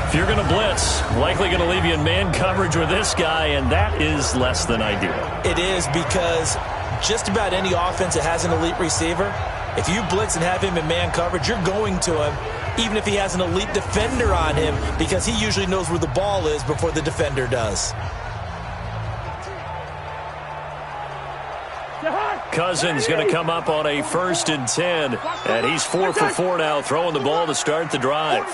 Speaker 2: If you're going to blitz, likely going to leave you in man coverage with this guy, and that is less than ideal.
Speaker 3: It is, because just about any offense that has an elite receiver, if you blitz and have him in man coverage, you're going to him, even if he has an elite defender on him, because he usually knows where the ball is before the defender does.
Speaker 2: Cousins going to come up on a 1st and 10, and he's 4 for 4 now, throwing the ball to start the drive.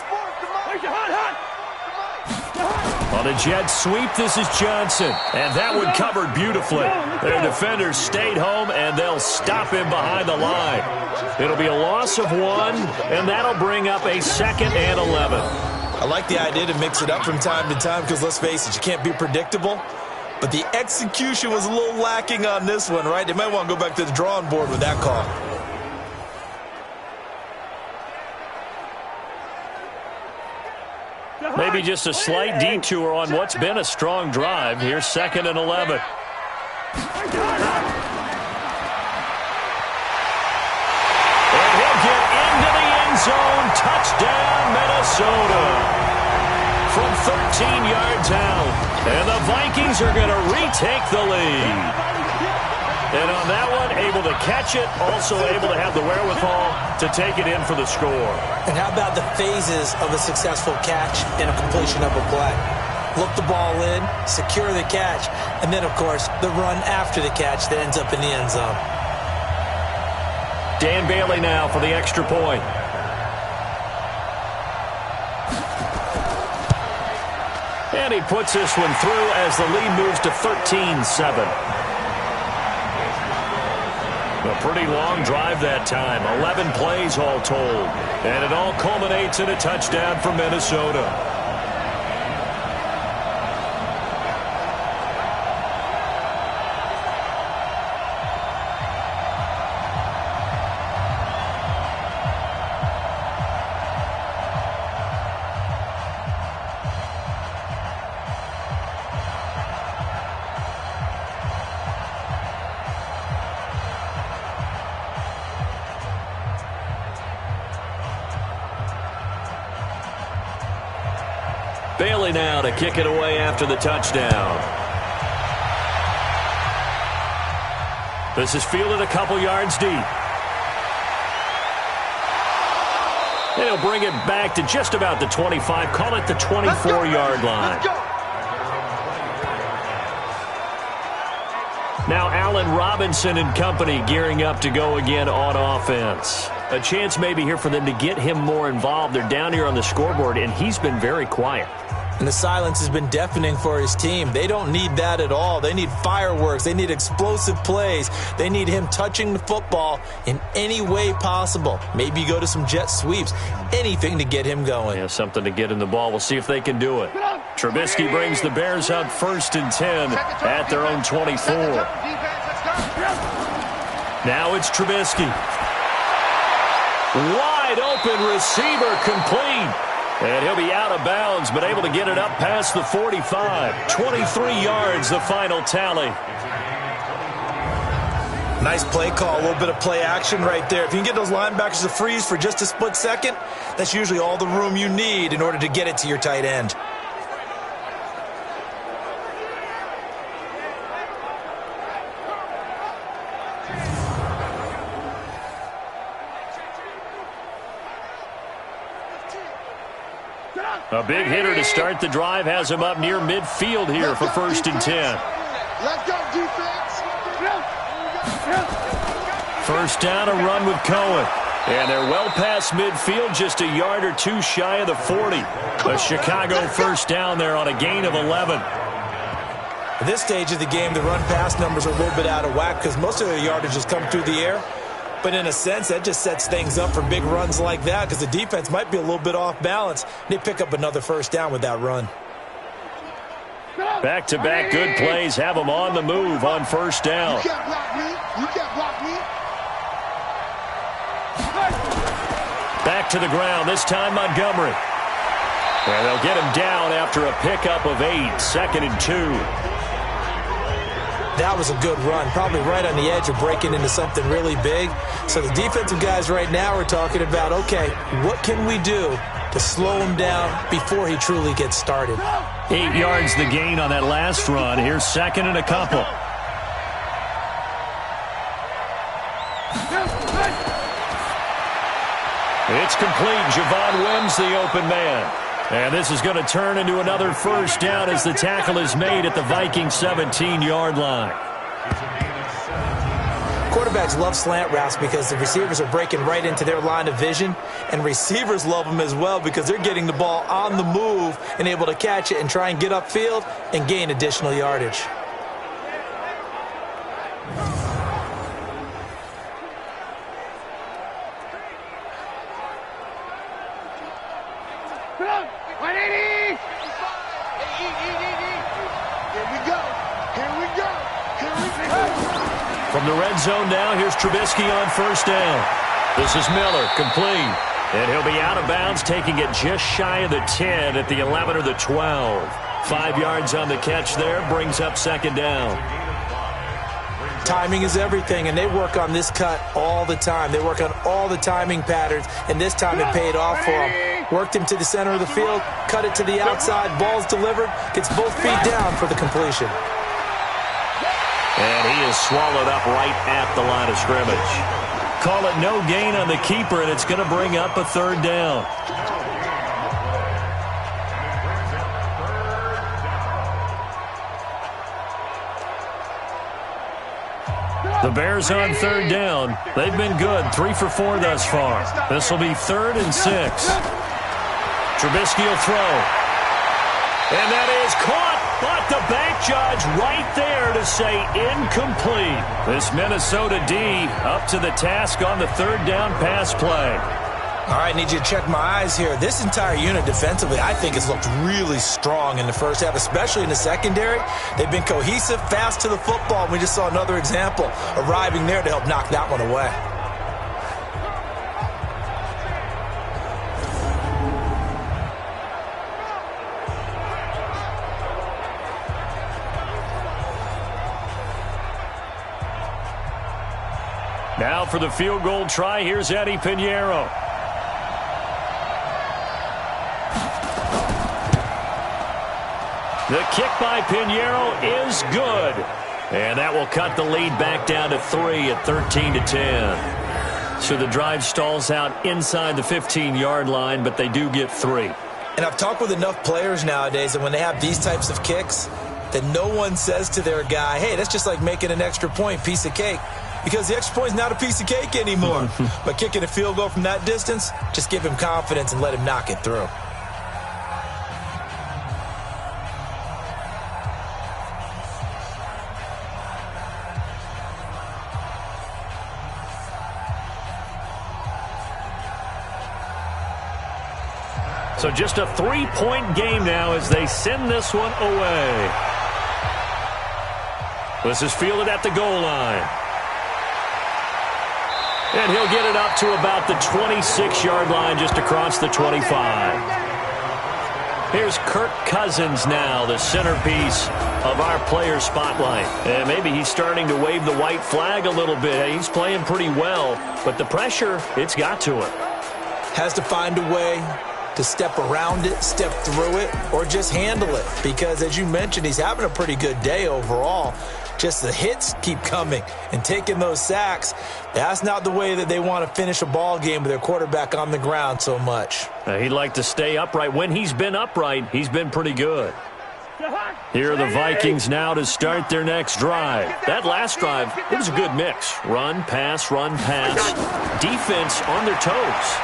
Speaker 2: On a jet sweep, this is Johnson, and that one covered beautifully. Their defenders stayed home, and they'll stop him behind the line. It'll be a loss of 1, and that'll bring up a 2nd and 11.
Speaker 3: I like the idea to mix it up from time to time because, let's face it, you can't be predictable. But the execution was a little lacking on this one, right? They might want to go back to the drawing board with that call.
Speaker 2: Maybe just a slight detour on what's been a strong drive. Here's 2nd and 11. And he'll get into the end zone. Touchdown, Minnesota. From 13 yards out. And the Vikings are going to retake the lead. And on that one, able to catch it, also able to have the wherewithal to take it in for the score.
Speaker 3: And how about the phases of a successful catch and a completion of a play? Look the ball in, secure the catch, and then, of course, the run after the catch that ends up in the end zone.
Speaker 2: Dan Bailey now for the extra point. And he puts this one through as the lead moves to 13-7. A pretty long drive that time. 11 plays all told. And it all culminates in a touchdown for Minnesota. Bailey now to kick it away after the touchdown. This is fielded a couple yards deep. And he'll bring it back to just about the 25. Call it the 24-yard line. Now Allen Robinson and company gearing up to go again on offense. A chance maybe here for them to get him more involved. They're down here on the scoreboard, and he's been very quiet.
Speaker 3: And the silence has been deafening for his team. They don't need that at all. They need fireworks. They need explosive plays. They need him touching the football in any way possible. Maybe go to some jet sweeps. Anything to get him going.
Speaker 2: Yeah, something to get in the ball. We'll see if they can do it. Trubisky brings the Bears up 1st and 10 at their own 24. Now it's Trubisky. Wide open receiver complete. And he'll be out of bounds, but able to get it up past the 45. 23 yards, the final tally.
Speaker 3: Nice play call, a little bit of play action right there. If you can get those linebackers to freeze for just a split second, that's usually all the room you need in order to get it to your tight end.
Speaker 2: A big hitter to start the drive has him up near midfield here for 1st and 10.
Speaker 4: Let's go, defense.
Speaker 2: 1st down, a run with Cohen. And they're well past midfield, just a yard or two shy of the 40. A Chicago 1st down there on a gain of 11.
Speaker 3: At this stage of the game, the run-pass numbers are a little bit out of whack because most of their yardage has come through the air. But in a sense, that just sets things up for big runs like that because the defense might be a little bit off balance. They pick up another 1st down with that run.
Speaker 2: Back-to-back good plays have them on the move on 1st down.
Speaker 4: You can't block me. You can't block me.
Speaker 2: Back to the ground, this time Montgomery. And they'll get him down after a pickup of 8, 2nd and 2.
Speaker 3: That was a good run, probably right on the edge of breaking into something really big. So the defensive guys right now are talking about, okay, what can we do to slow him down before he truly gets started?
Speaker 2: 8 yards the gain on that last run. Here's 2nd and a couple. It's complete. Javon Wims, the open man. And this is going to turn into another 1st down as the tackle is made at the Vikings 17-yard line.
Speaker 3: Quarterbacks love slant routes because the receivers are breaking right into their line of vision, and receivers love them as well because they're getting the ball on the move and able to catch it and try and get upfield and gain additional yardage.
Speaker 2: From the red zone now, here's Trubisky on 1st down. This is Miller, complete. And he'll be out of bounds, taking it just shy of the 10 at the 11 or the 12. 5 yards on the catch there, brings up 2nd down.
Speaker 3: Timing is everything, and they work on this cut all the time. They work on all the timing patterns, and this time it paid off for him. Worked him to the center of the field, cut it to the outside, ball's delivered, gets both feet down for the completion.
Speaker 2: And he is swallowed up right at the line of scrimmage. Call it no gain on the keeper, and it's going to bring up a 3rd down. The Bears on third down. They've been good, 3 for 4 thus far. This will be 3rd and 6. Trubisky will throw. And that is caught, but the bank judge right there to say incomplete. This Minnesota D up to the task on the 3rd down pass play.
Speaker 3: All right, need you to check my eyes here. This entire unit defensively, I think, has looked really strong in the first half, especially in the secondary. They've been cohesive, fast to the football. We just saw another example arriving there to help knock that one away.
Speaker 2: Now for the field goal try, here's Eddie Pinheiro. The kick by Pinheiro is good. And that will cut the lead back down to 3 at 13-10. So the drive stalls out inside the 15-yard line, but they do get 3.
Speaker 3: And I've talked with enough players nowadays that when they have these types of kicks, that no one says to their guy, hey, that's just like making an extra point, piece of cake. Because the extra point is not a piece of cake anymore. But kicking a field goal from that distance, just give him confidence and let him knock it through.
Speaker 2: So just a 3-point game now as they send this one away. This is fielded at the goal line. And he'll get it up to about the 26-yard line, just across the 25. Here's Kirk Cousins now, the centerpiece of our player spotlight. And maybe he's starting to wave the white flag a little bit. He's playing pretty well, but the pressure, it's got to him.
Speaker 3: Has to find a way to step around it, step through it, or just handle it. Because, as you mentioned, he's having a pretty good day overall. Just the hits keep coming and taking those sacks. That's not the way that they want to finish a ball game with their quarterback on the ground so much.
Speaker 2: He'd like to stay upright. When he's been upright, he's been pretty good. Here are the Vikings now to start their next drive. That last drive, it was a good mix. Run, pass, defense on their toes.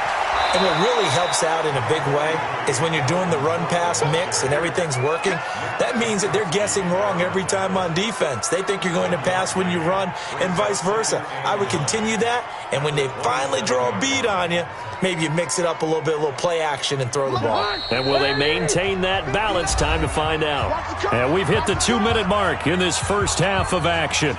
Speaker 3: And what really helps out in a big way is when you're doing the run-pass mix and everything's working, that means that they're guessing wrong every time on defense. They think you're going to pass when you run and vice versa. I would continue that, and when they finally draw a beat on you, maybe you mix it up a little bit, a little play action and throw the ball.
Speaker 2: And will they maintain that balance? Time to find out. And we've hit the 2-minute mark in this first half of action.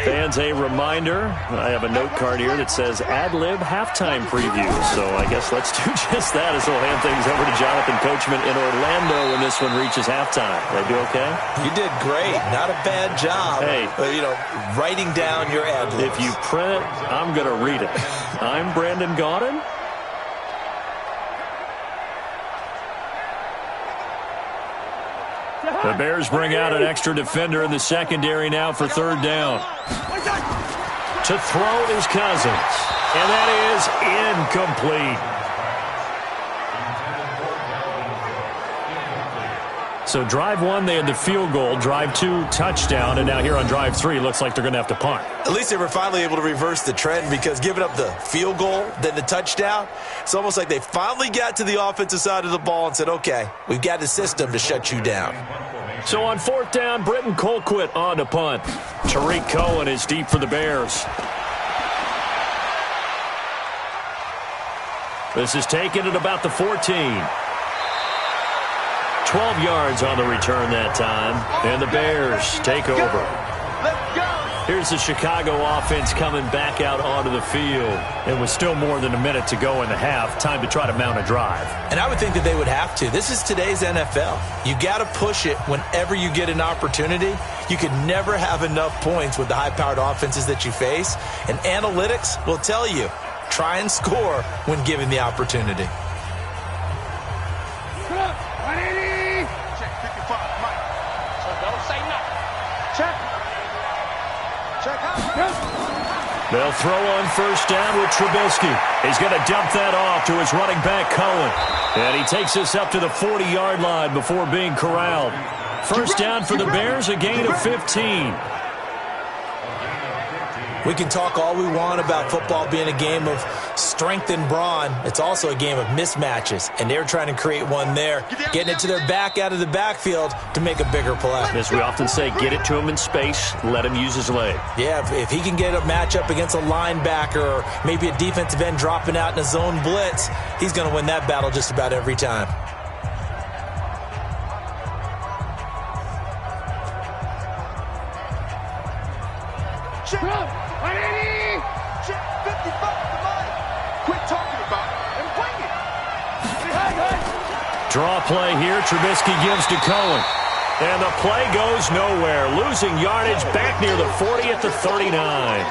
Speaker 2: Fans, a reminder, I have a note card here that says ad-lib halftime preview. So I guess let's do just that as we'll hand things over to Jonathan Coachman in Orlando when this one reaches halftime. Did I do okay?
Speaker 3: You did great. Not a bad job.
Speaker 2: Hey.
Speaker 3: Writing down your ad-libs.
Speaker 2: If you print it, I'm going to read it. I'm Brandon Gaudin. The Bears bring out an extra defender in the secondary now for 3rd down. To throw is Cousins. And that is incomplete. So drive 1, they had the field goal. Drive 2, touchdown. And now here on drive 3, looks like they're going to have to punt.
Speaker 3: At least they were finally able to reverse the trend, because giving up the field goal, then the touchdown, it's almost like they finally got to the offensive side of the ball and said, okay, we've got a system to shut you down.
Speaker 2: So on 4th down, Britton Colquitt on to punt. Tariq Cohen is deep for the Bears. This is taken at about the 14. 12 yards on the return that time, and the Bears take over. Here's the Chicago offense coming back out onto the field. And with still more than a minute to go in the half, time to try to mount a drive.
Speaker 3: And I would think that they would have to. This is today's NFL. You got to push it whenever you get an opportunity. You can never have enough points with the high-powered offenses that you face. And analytics will tell you, try and score when given the opportunity.
Speaker 2: They'll throw on first down with Trubisky. He's going to dump that off to his running back, Cohen. And he takes us up to the 40-yard line before being corralled. First down for the Bears, a gain of 15.
Speaker 3: We can talk all we want about football being a game of strength and brawn. It's also a game of mismatches, and they're trying to create one there, getting it to their back out of the backfield to make a bigger play.
Speaker 2: As we often say, get it to him in space, let him use his leg.
Speaker 3: Yeah, if he can get a matchup against a linebacker or maybe a defensive end dropping out in a zone blitz, he's going to win that battle just about every time.
Speaker 2: Draw play here. Trubisky gives to Cohen. And the play goes nowhere. Losing yardage back near the 40 at the 39.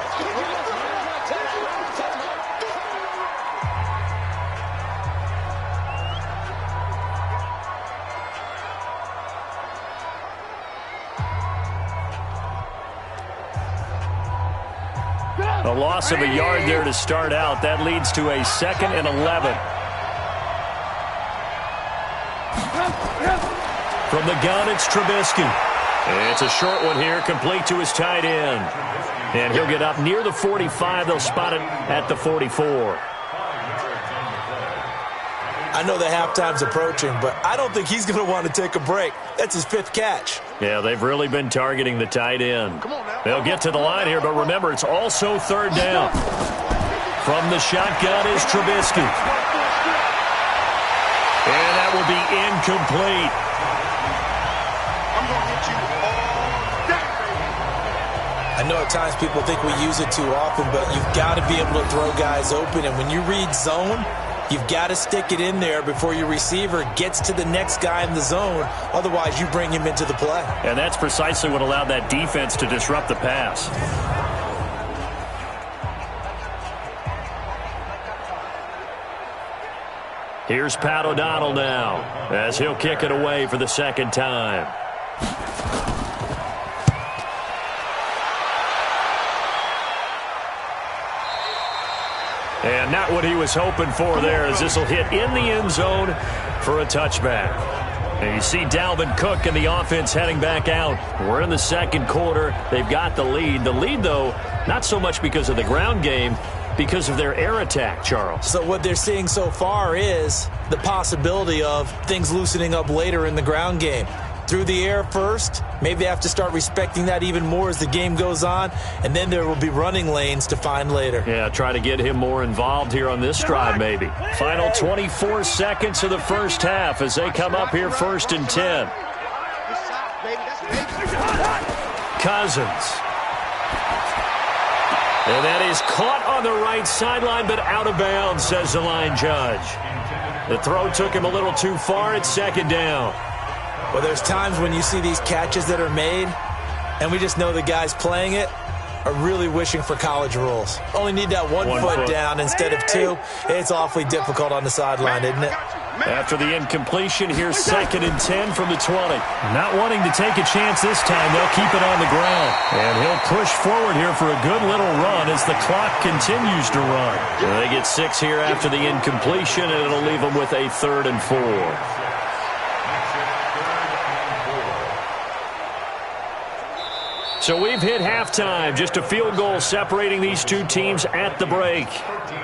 Speaker 2: A loss of a yard there to start out. That leads to a 2nd and 11. From the gun, it's Trubisky. It's a short one here, complete to his tight end. And he'll get up near the 45. They'll spot it at the 44.
Speaker 3: I know the halftime's approaching, but I don't think he's going to want to take a break. That's his 5th catch.
Speaker 2: Yeah, they've really been targeting the tight end. They'll get to the line here, but remember, it's also 3rd down. From the shotgun is Trubisky. And that will be incomplete.
Speaker 3: I know at times people think we use it too often, but you've got to be able to throw guys open. And when you read zone, you've got to stick it in there before your receiver gets to the next guy in the zone. Otherwise, you bring him into the play.
Speaker 2: And that's precisely what allowed that defense to disrupt the pass. Here's Pat O'Donnell now as he'll kick it away for the 2nd time. And not what he was hoping for there, as this will hit in the end zone for a touchback. And you see Dalvin Cook and the offense heading back out. We're in the 2nd quarter. They've got the lead. The lead, though, not so much because of the ground game, because of their air attack, Charles.
Speaker 3: So what they're seeing so far is the possibility of things loosening up later in the ground game. Through the air first, maybe they have to start respecting that even more as the game goes on, and then there will be running lanes to find later.
Speaker 2: Yeah, try to get him more involved here on this drive maybe. Final 24 seconds of the first half as they come up here 1st and 10. Cousins. And that is caught on the right sideline, but out of bounds, says the line judge. The throw took him a little too far. It's 2nd down.
Speaker 3: Well, there's times when you see these catches that are made, and we just know the guys playing it are really wishing for college rules. Only need that one foot down instead of 2. It's awfully difficult on the sideline, isn't it?
Speaker 2: After the incompletion, here's 2nd and 10 from the 20. Not wanting to take a chance this time, they'll keep it on the ground. And he'll push forward here for a good little run as the clock continues to run. And they get 6 here after the incompletion, and it'll leave them with a 3rd and 4. So we've hit halftime, just a field goal separating these two teams at the break.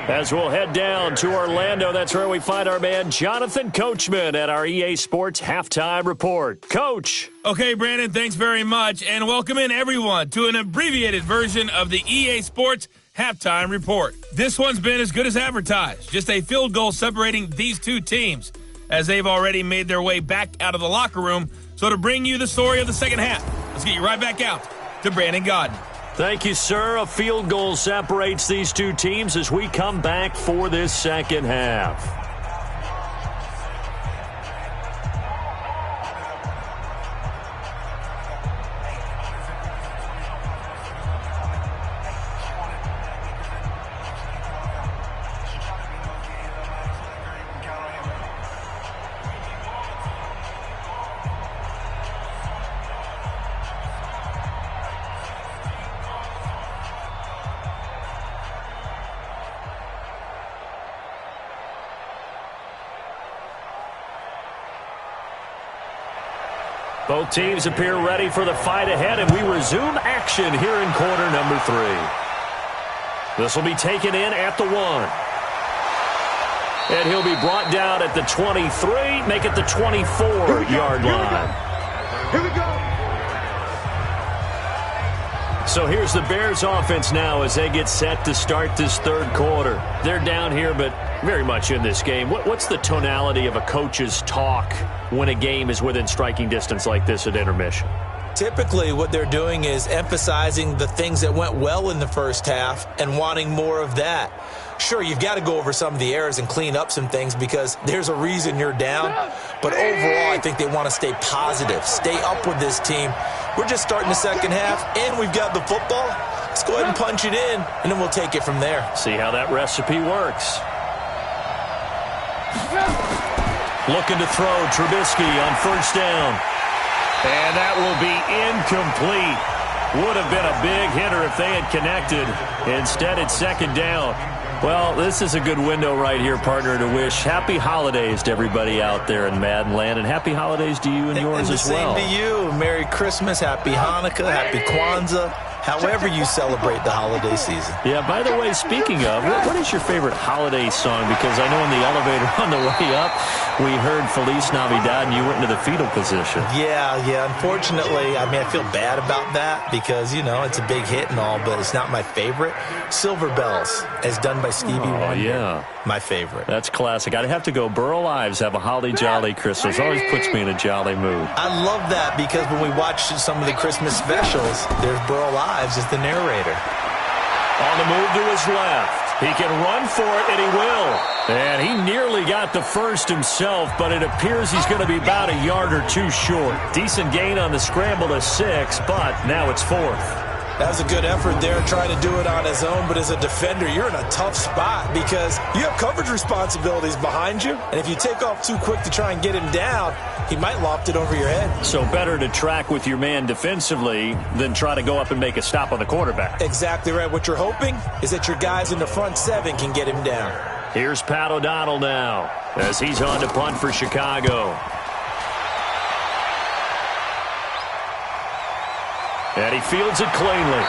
Speaker 2: As we'll head down to Orlando, that's where we find our man Jonathan Coachman at our EA Sports Halftime Report. Coach.
Speaker 1: Okay, Brandon, thanks very much, and welcome in everyone to an abbreviated version of the EA Sports Halftime Report. This one's been as good as advertised, just a field goal separating these two teams as they've already made their way back out of the locker room. So to bring you the story of the second half, let's get you right back out to Brandon Godden.
Speaker 2: Thank you, sir. A field goal separates these two teams as we come back for this second half. Both teams appear ready for the fight ahead, and we resume action here in quarter number 3. This will be taken in at the 1. And he'll be brought down at the 23, make it the 24-yard line.
Speaker 4: Here we go.
Speaker 2: So here's the Bears offense now as they get set to start this third quarter. They're down here, but very much in this game. What's the tonality of a coach's talk when a game is within striking distance like this at intermission?
Speaker 3: Typically, what they're doing is emphasizing the things that went well in the first half and wanting more of that. Sure, you've got to go over some of the errors and clean up some things because there's a reason you're down. But overall, I think they want to stay positive, stay up with this team. We're just starting the second half, and we've got the football. Let's go ahead and punch it in, and then we'll take it from there.
Speaker 2: See how that recipe works. Looking to throw, Trubisky on first down. And that will be incomplete. Would have been a big hitter if they had connected. Instead, it's second down. Well, this is a good window right here, partner, to wish happy holidays to everybody out there in Madden land, and happy holidays to you and yours as well.
Speaker 3: And the same to you. Merry Christmas, Happy Hanukkah, Happy Kwanzaa, however you celebrate the holiday season.
Speaker 2: Yeah, by the way, speaking of, what is your favorite holiday song? Because I know in the elevator on the way up, we heard Feliz Navidad, and you went into the fetal position.
Speaker 3: Yeah. Unfortunately, I feel bad about that because, it's a big hit and all, but it's not my favorite. Silver Bells, as done by Stevie Wonder.
Speaker 2: Oh, yeah.
Speaker 3: My favorite.
Speaker 2: That's classic. I'd have to go Burl Ives, Have a Holly Jolly Christmas. Always puts me in a jolly mood.
Speaker 3: I love that because when we watch some of the Christmas specials, there's Burl Ives as the narrator.
Speaker 2: On the move to his left. He can run for it, and he will. And he nearly got the first himself, but it appears he's going to be about a yard or two short. Decent gain on the scramble to 6, but now it's 4th.
Speaker 3: That was a good effort there, trying to do it on his own. But as a defender, you're in a tough spot because you have coverage responsibilities behind you. And if you take off too quick to try and get him down, he might loft it over your head.
Speaker 2: So better to track with your man defensively than try to go up and make a stop on the quarterback.
Speaker 3: Exactly right. What you're hoping is that your guys in the front 7 can get him down.
Speaker 2: Here's Pat O'Donnell now as he's on to punt for Chicago. And he fields it cleanly.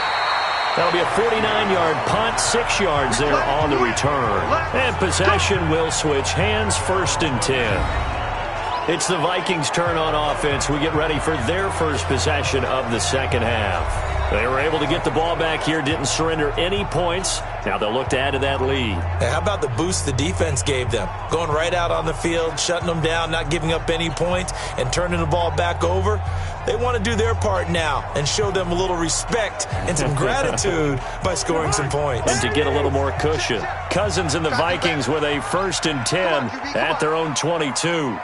Speaker 2: That'll be a 49-yard punt, 6 yards there on the return. And possession will switch hands, 1st and 10. It's the Vikings' turn on offense. We get ready for their first possession of the second half. They were able to get the ball back here, didn't surrender any points. Now they'll look to add to that lead.
Speaker 3: Hey, how about the boost the defense gave them? Going right out on the field, shutting them down, not giving up any points, and turning the ball back over. They want to do their part now and show them a little respect and some gratitude by scoring some points.
Speaker 2: And to get a little more cushion. Cousins and the Vikings with a 1st and 10 at their own 22.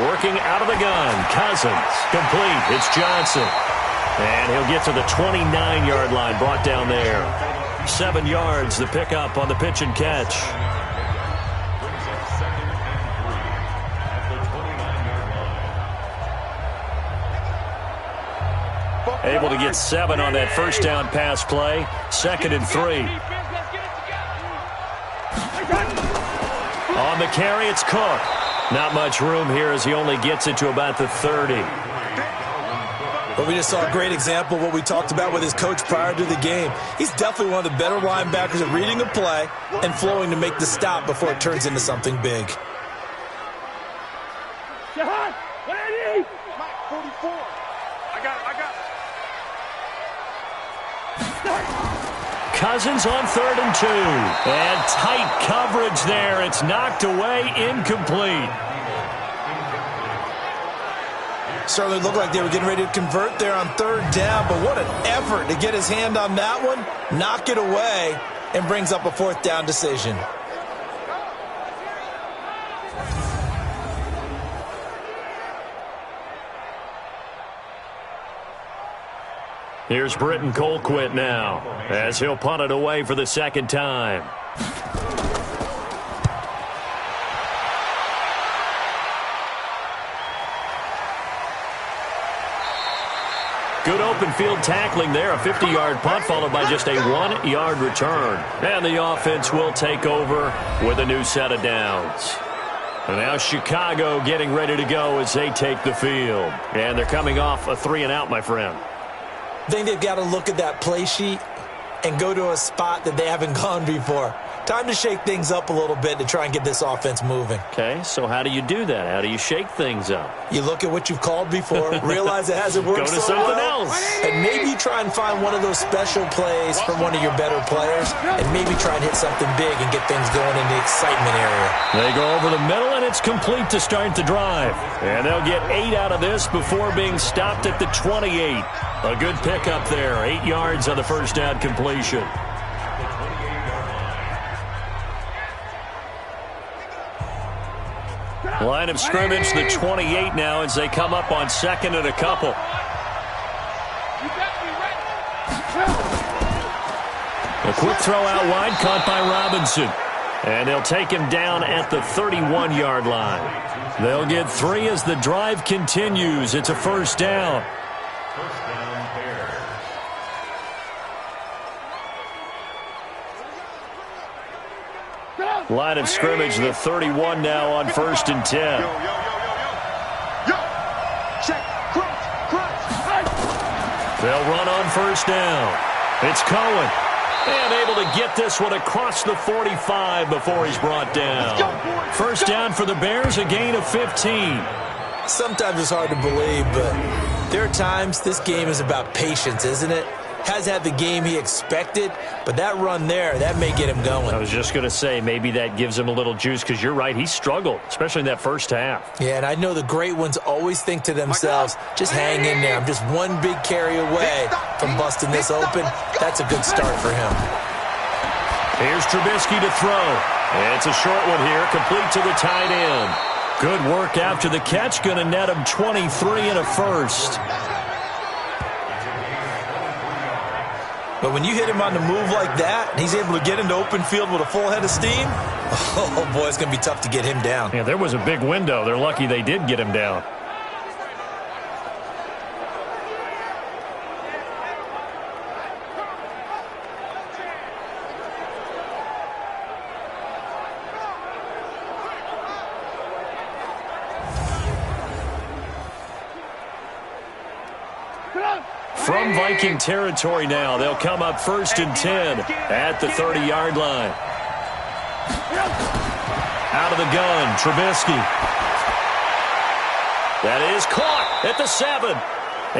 Speaker 2: Working out of the gun. Cousins. Complete. It's Johnson. And he'll get to the 29-yard line, brought down there. 7 yards, the pickup on the pitch and catch. Able to get 7 on that first down pass play. 2nd and 3. On the carry, it's Cook. Not much room here as he only gets it to about the 30.
Speaker 3: But we just saw a great example of what we talked about with his coach prior to the game. He's definitely one of the better linebackers at reading a play and flowing to make the stop before it turns into something big.
Speaker 4: Shahan, what I need? Mike, 44. I got it.
Speaker 2: Cousins on 3rd and 2. And tight coverage there. It's knocked away, incomplete.
Speaker 3: Certainly looked like they were getting ready to convert there on 3rd down, but what an effort to get his hand on that one, knock it away, and brings up a 4th down decision.
Speaker 2: Here's Britton Colquitt now as he'll punt it away for the 2nd time. Good open field tackling there. A 50-yard punt followed by just a 1-yard return. And the offense will take over with a new set of downs. And now Chicago getting ready to go as they take the field. And they're coming off a 3-and-out, my friend.
Speaker 3: I think they've got to look at that play sheet and go to a spot that they haven't gone before. Time to shake things up a little bit to try and get this offense moving.
Speaker 2: Okay, so how do you do that? How do you shake things up?
Speaker 3: You look at what you've called before, realize it hasn't worked
Speaker 2: Go to
Speaker 3: so
Speaker 2: something
Speaker 3: well,
Speaker 2: else.
Speaker 3: and maybe try and find one of those special plays from one of your better players, and maybe try and hit something big and get things going in the excitement area.
Speaker 2: They go over the middle, and it's complete to start the drive. And they'll get 8 out of this before being stopped at the 28. A good pickup there, 8 yards on the first down completion. Line of scrimmage, the 28 now as they come up on 2nd and a couple. A quick throw out wide, caught by Robinson. And they'll take him down at the 31-yard line. They'll get 3 as the drive continues. It's a first down. Line of scrimmage, the 31 now on 1st and 10. They'll run on first down. It's Cohen. And able to get this one across the 45 before he's brought down. First down for the Bears, a gain of 15.
Speaker 3: Sometimes it's hard to believe, but there are times this game is about patience, isn't it? Has had the game he expected, but that run there, that may get him going.
Speaker 2: I was just going to say, maybe that gives him a little juice, because you're right, he struggled, especially in that first half.
Speaker 3: Yeah, and I know the great ones always think to themselves, just hang in there. I'm just one big carry away from busting this open. That's a good start for him.
Speaker 2: Here's Trubisky to throw. It's a short one here, complete to the tight end. Good work after the catch, going to net him 23 and a first.
Speaker 3: But when you hit him on the move like that, and he's able to get into open field with a full head of steam, oh boy, it's going to be tough to get him down.
Speaker 2: Yeah, there was a big window. They're lucky they did get him down. From Viking territory now, they'll come up 1st and 10 at the 30-yard line. Out of the gun, Trubisky. That is caught at the 7.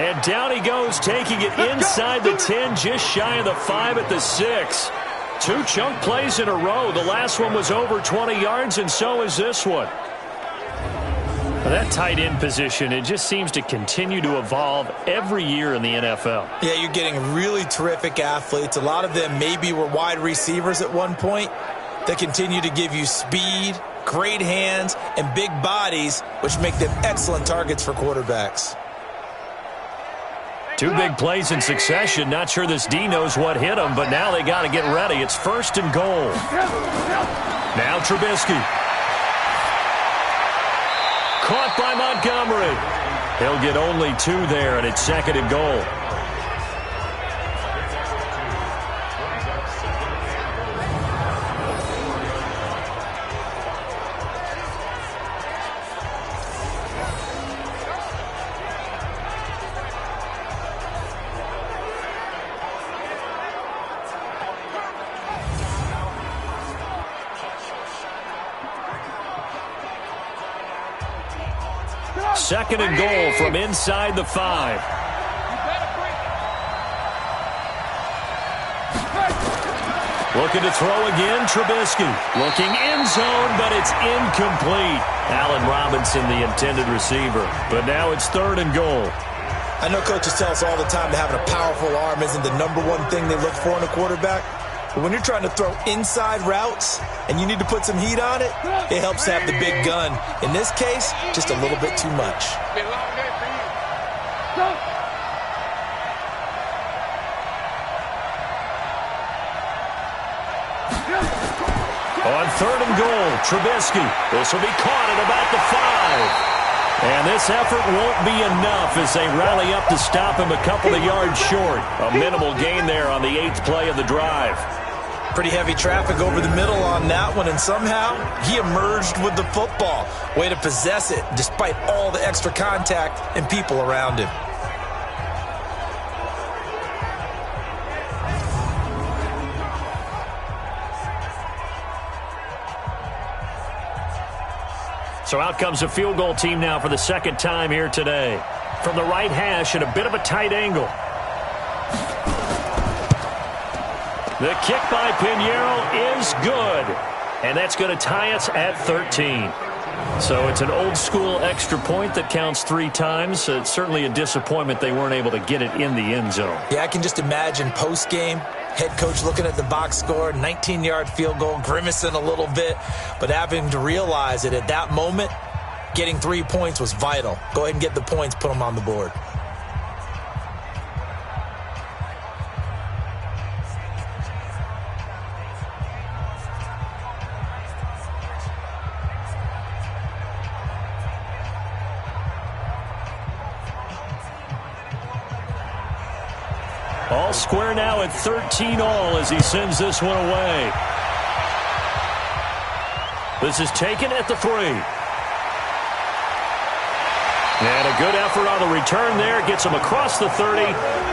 Speaker 2: And down he goes, taking it inside the 10, just shy of the 5 at the 6. 2 chunk plays in a row. The last one was over 20 yards, and so is this one. That tight end position, it just seems to continue to evolve every year in the NFL.
Speaker 3: Yeah, you're getting really terrific athletes. A lot of them maybe were wide receivers at one point that continue to give you speed, great hands, and big bodies, which make them excellent targets for quarterbacks.
Speaker 2: 2 big plays in succession. Not sure this D knows what hit him, but now they got to get ready. It's 1st and goal. Now Trubisky. Caught by Montgomery. He'll get only 2 there, and it's 2nd and goal. Second and goal from inside the 5. Looking to throw again, Trubisky. Looking end zone, but it's incomplete. Allen Robinson, the intended receiver. But now it's 3rd and goal.
Speaker 3: I know coaches tell us all the time that having a powerful arm isn't the #1 thing they look for in a quarterback. But when you're trying to throw inside routes and you need to put some heat on it, it helps to have the big gun. In this case, just a little bit too much.
Speaker 2: On 3rd and goal, Trubisky. This will be caught at about the 5. And this effort won't be enough as they rally up to stop him a couple of yards short. A minimal gain there on the 8th play of the drive.
Speaker 3: Pretty heavy traffic over the middle on that one, and somehow he emerged with the football. Way to possess it despite all the extra contact and people around him.
Speaker 2: So out comes a field goal team now for the second time here today. From the right hash at a bit of a tight angle. The kick by Pinheiro is good. And that's going to tie us at 13. So it's an old-school extra point that counts 3 times. It's certainly a disappointment they weren't able to get it in the end zone.
Speaker 3: Yeah, I can just imagine post-game, head coach looking at the box score, 19-yard field goal, grimacing a little bit, but having to realize that at that moment, getting 3 points was vital. Go ahead and get the points, put them on the board.
Speaker 2: All square now at 13 all as he sends this one away. This is taken at the 3. And a good effort on the return there. Gets him across the 30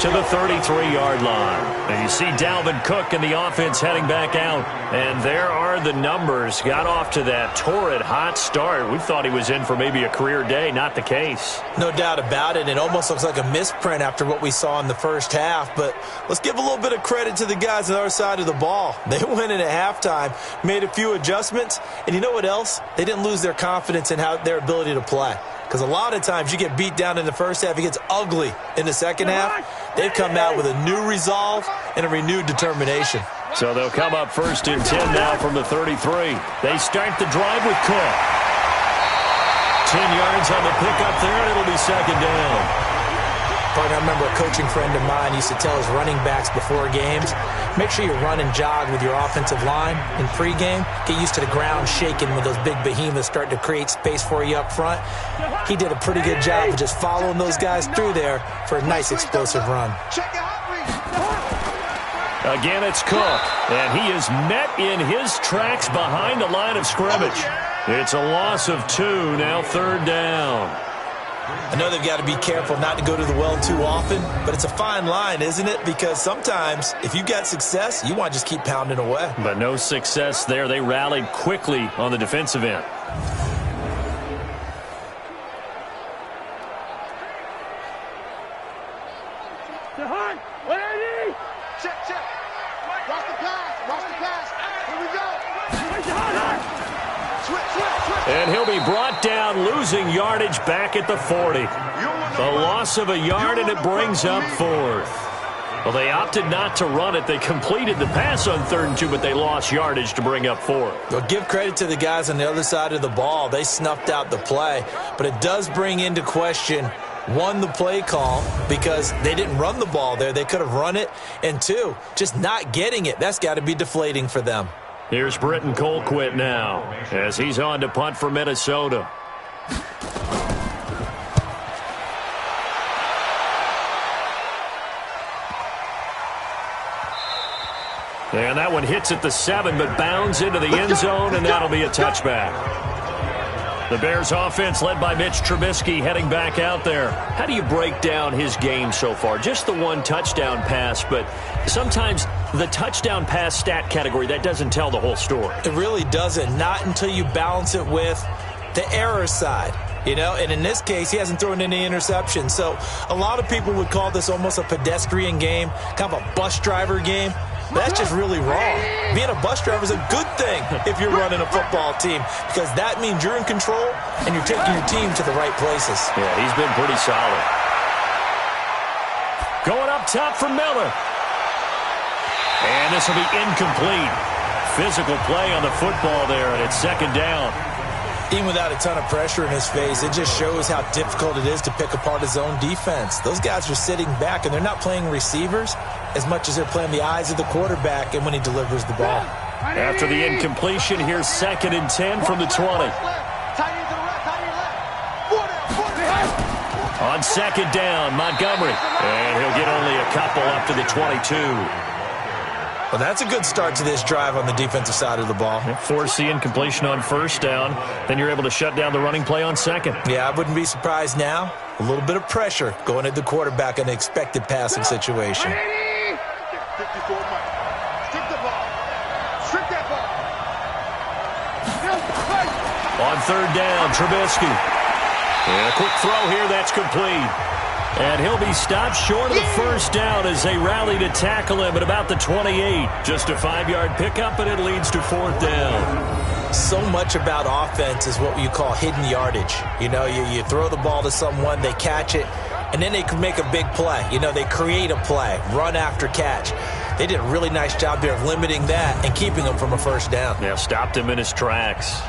Speaker 2: to the 33-yard line. And you see Dalvin Cook and the offense heading back out. And there are the numbers. Got off to that torrid hot start. We thought he was in for maybe a career day. Not the case.
Speaker 3: No doubt about it. It almost looks like a misprint after what we saw in the first half. But let's give a little bit of credit to the guys on the other side of the ball. They went in at halftime, made a few adjustments. And you know what else? They didn't lose their confidence in their ability to play. Because a lot of times you get beat down in the first half, it gets ugly in the second half. They've come out with a new resolve and a renewed determination.
Speaker 2: So they'll come up 1st and 10 now from the 33. They start the drive with Cook. 10 yards on the pickup there, and it'll be 2nd down.
Speaker 3: I remember a coaching friend of mine used to tell his running backs before games, make sure you run and jog with your offensive line in pregame. Get used to the ground shaking when those big behemoths start to create space for you up front. He did a pretty good job of just following those guys through there for a nice explosive run.
Speaker 2: Again, it's Cook, and he is met in his tracks behind the line of scrimmage. It's a loss of 2, now 3rd down.
Speaker 3: I know they've got to be careful not to go to the well too often, but it's a fine line, isn't it? Because sometimes if you got success, you want to just keep pounding away.
Speaker 2: But no success there. They rallied quickly on the defensive end.
Speaker 4: Check. Watch the pass. Here we go.
Speaker 2: And he'll be brought down, losing yardage back at the 40. A loss of a yard, and it brings up 4th. Well, they opted not to run it. They completed the pass on 3rd and 2, but they lost yardage to bring up 4th.
Speaker 3: Well, give credit to the guys on the other side of the ball. They snuffed out the play, but it does bring into question, 1, the play call, because they didn't run the ball there. They could have run it, and 2, just not getting it. That's got to be deflating for them.
Speaker 2: Here's Britton Colquitt now as he's on to punt for Minnesota. And that one hits at the 7, but bounds into the end zone, and that'll be a touchback. The Bears offense led by Mitch Trubisky heading back out there. How do you break down his game so far? Just the 1 touchdown pass, but sometimes the touchdown pass stat category, that doesn't tell the whole story.
Speaker 3: It really doesn't. Not until you balance it with the error side. You know, and in this case, he hasn't thrown any interceptions. So a lot of people would call this almost a pedestrian game, kind of a bus driver game. That's just really wrong. Being a bus driver is a good thing if you're running a football team, because that means you're in control and you're taking your team to the right places.
Speaker 2: Yeah, he's been pretty solid. Going up top for Miller. And this will be incomplete. Physical play on the football there, and it's 2nd down.
Speaker 3: Even without a ton of pressure in his face, it just shows how difficult it is to pick apart his own defense. Those guys are sitting back, and they're not playing receivers as much as they're playing the eyes of the quarterback and when he delivers the ball.
Speaker 2: After the incompletion, here's 2nd and 10 from the 20. On 2nd down, Montgomery. And he'll get only a couple up to the 22.
Speaker 3: Well, that's a good start to this drive on the defensive side of the ball.
Speaker 2: Force incompletion on first down. Then you're able to shut down the running play on second.
Speaker 3: Yeah, I wouldn't be surprised now. A little bit of pressure going at the quarterback in an expected passing situation.
Speaker 4: 54 Mike. Strip the ball. Strip that ball.
Speaker 2: On third down, Trubisky. And a quick throw here, that's complete. And he'll be stopped short of the first down as they rally to tackle him at about the 28. Just a 5-yard pickup, and it leads to fourth down.
Speaker 3: So much about offense is what you call hidden yardage. You know, you throw the ball to someone, they catch it, and then they can make a big play. You know, they create a play, run after catch. They did a really nice job there of limiting that and keeping him from a first down.
Speaker 2: Yeah, stopped him in his tracks.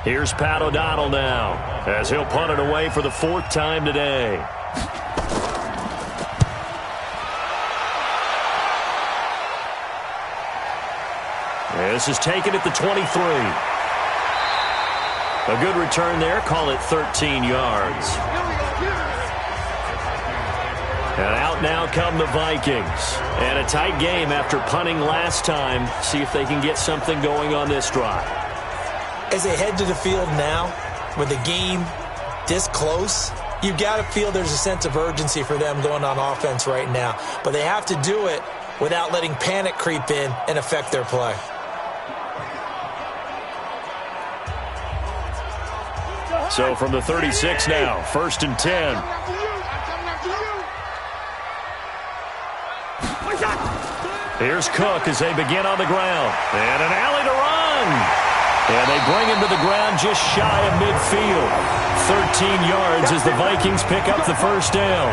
Speaker 2: Here's Pat O'Donnell now, as he'll punt it away for the 4th time today. This is taken at the 23. A good return there, call it 13 yards. And out now come the Vikings. And a tight game after punting last time. See if they can get something going on this drive.
Speaker 3: As they head to the field now, with the game this close, you've got to feel there's a sense of urgency for them going on offense right now. But they have to do it without letting panic creep in and affect their play.
Speaker 2: So from the 36 now, 1st and 10. Here's Cook as they begin on the ground. And an alley to run. And they bring him to the ground just shy of midfield. 13 yards as the Vikings pick up the first down.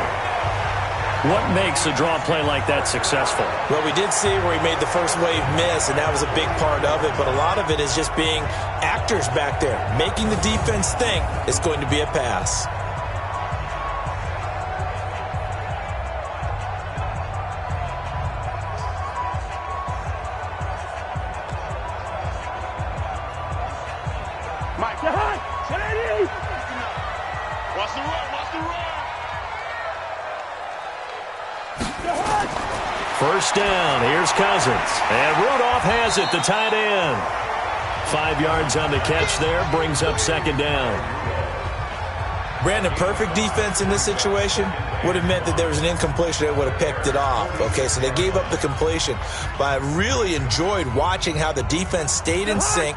Speaker 2: What makes a draw play like that successful?
Speaker 3: Well, we did see where he made the first wave miss, and that was a big part of it. But a lot of it is just being actors back there, making the defense think it's going to be a pass.
Speaker 2: First down, here's Cousins. And Rudolph has it, the tight end. 5 yards on the catch there, brings up second down.
Speaker 3: Brandon, perfect defense in this situation would have meant that there was an incompletion that would have picked it off. Okay, so they gave up the completion. But I really enjoyed watching how the defense stayed in sync,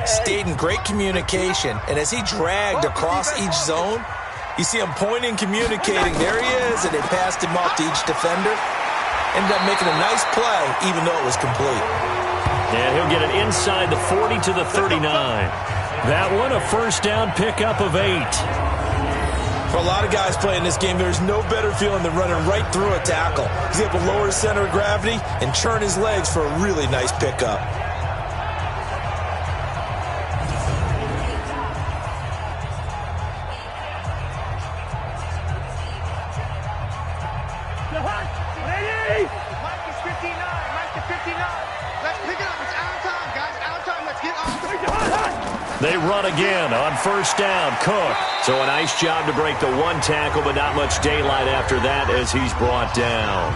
Speaker 3: stayed in great communication, and as he dragged across each zone, you see him pointing, communicating. There he is, and they passed him off to each defender. Ended up making a nice play, even though it was complete.
Speaker 2: And he'll get it inside the 40 to the 39. That one, a first down pickup of 8.
Speaker 3: For a lot of guys playing this game, there's no better feeling than running right through a tackle. He's able to lower his center of gravity and churn his legs for a really nice pickup.
Speaker 2: They run again on first down. Cook. So a nice job to break the one tackle, but not much daylight after that as he's brought down.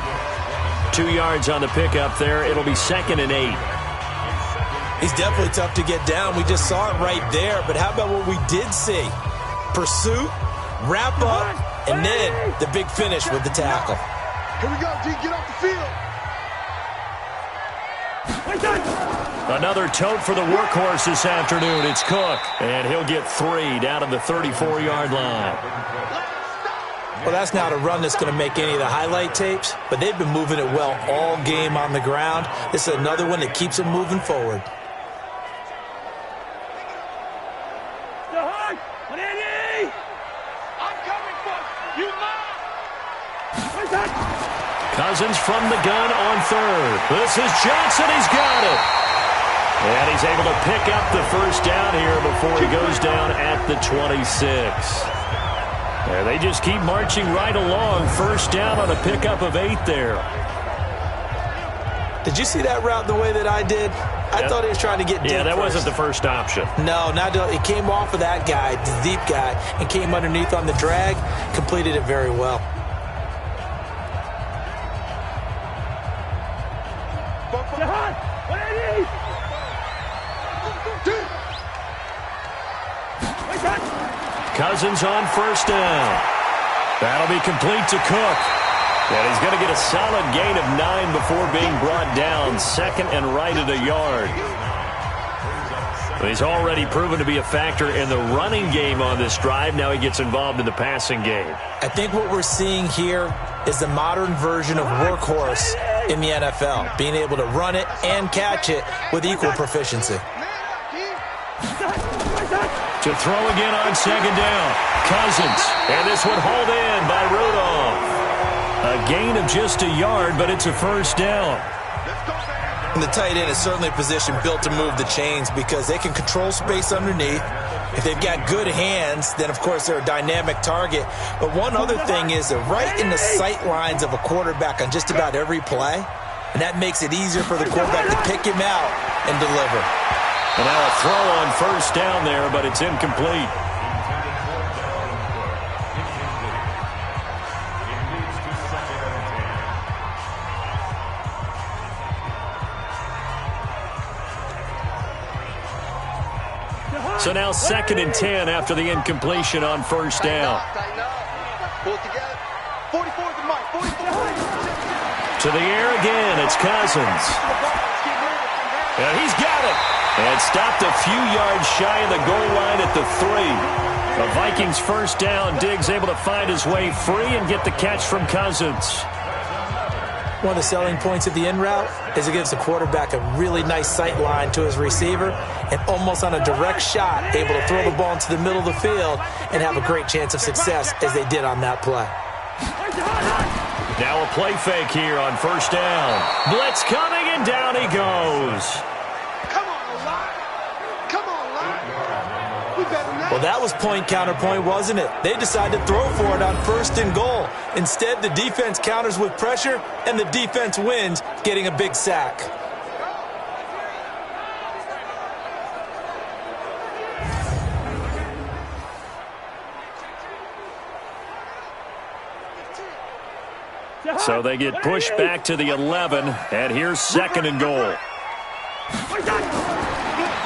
Speaker 2: 2 yards on the pickup there. It'll be 2nd and 8.
Speaker 3: He's definitely tough to get down. We just saw it right there. But how about what we did see? Pursuit, wrap up, and then the big finish with the tackle.
Speaker 4: Here we go, D. Get off the field.
Speaker 2: Another tote for the workhorse this afternoon. It's Cook, and he'll get 3 down to the 34-yard line.
Speaker 3: Well, that's not a run that's going to make any of the highlight tapes, but they've been moving it well all game on the ground. This is another one that keeps them moving forward.
Speaker 2: Cousins from the gun on third. This is Johnson. He's got it. And he's able to pick up the first down here before he goes down at the 26. And they just keep marching right along. First down on a pickup of 8 there.
Speaker 3: Did you see that route the way that I did? I thought he was trying to get deep.
Speaker 2: Yeah, that
Speaker 3: first.
Speaker 2: wasn't the first option.
Speaker 3: No, it came off of that guy, the deep guy, and came underneath on the drag. Completed it very well.
Speaker 2: Cousins on first down. That'll be complete to Cook. And he's going to get a solid gain of 9 before being brought down. Second and right at a yard. He's already proven to be a factor in the running game on this drive. Now he gets involved in the passing game.
Speaker 3: I think what we're seeing here is the modern version of workhorse in the NFL, being able to run it and catch it with equal proficiency.
Speaker 2: To throw again on second down. Cousins. And this one hauled in by Rudolph. A gain of just a yard, but it's a first down.
Speaker 3: And the tight end is certainly a position built to move the chains because they can control space underneath. If they've got good hands, then, of course, they're a dynamic target. But one other thing is they're right in the sight lines of a quarterback on just about every play. And that makes it easier for the quarterback to pick him out and deliver.
Speaker 2: And now a throw on first down there, but it's incomplete. So now 2nd and 10 after the incompletion on first down. To the air again, it's Cousins. And he's got it. And stopped a few yards shy of the goal line at the 3. The Vikings first down. Diggs able to find his way free and get the catch from Cousins.
Speaker 3: One of the selling points of the in route is it gives the quarterback a really nice sight line to his receiver and almost on a direct shot able to throw the ball into the middle of the field and have a great chance of success as they did on that play.
Speaker 2: Now a play fake here on first down. Blitz coming and down he goes.
Speaker 3: Well, that was point counterpoint, wasn't it? They decided to throw for it on 1st and goal. Instead, the defense counters with pressure, and the defense wins, getting a big sack.
Speaker 2: So they get pushed back to the 11, and here's 2nd and goal.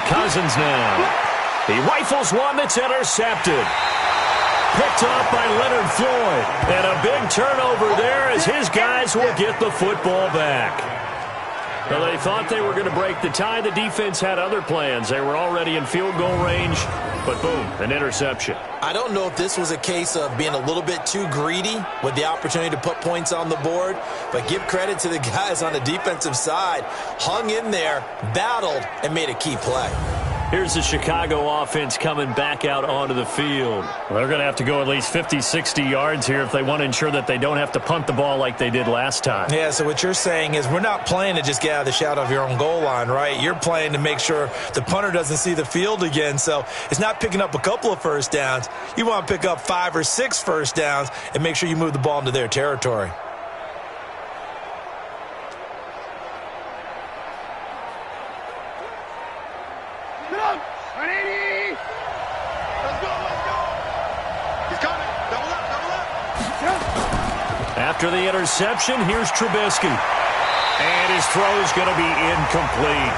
Speaker 2: Cousins now. He rifles one that's intercepted. Picked off by Leonard Floyd. And a big turnover there as his guys will get the football back. Well, they thought they were going to break the tie. The defense had other plans. They were already in field goal range. But boom, an interception.
Speaker 3: I don't know if this was a case of being a little bit too greedy with the opportunity to put points on the board. But give credit to the guys on the defensive side. Hung in there, battled, and made a key play.
Speaker 2: Here's the Chicago offense coming back out onto the field. Well, they're going to have to go at least 50, 60 yards here if they want to ensure that they don't have to punt the ball like they did last time.
Speaker 3: Yeah, so what you're saying is we're not playing to just get out of the shadow of your own goal line, right? You're playing to make sure the punter doesn't see the field again. So it's not picking up a couple of first downs. You want to pick up 5 or 6 first downs and make sure you move the ball into their territory.
Speaker 2: After the interception, here's Trubisky. And his throw is going to be incomplete.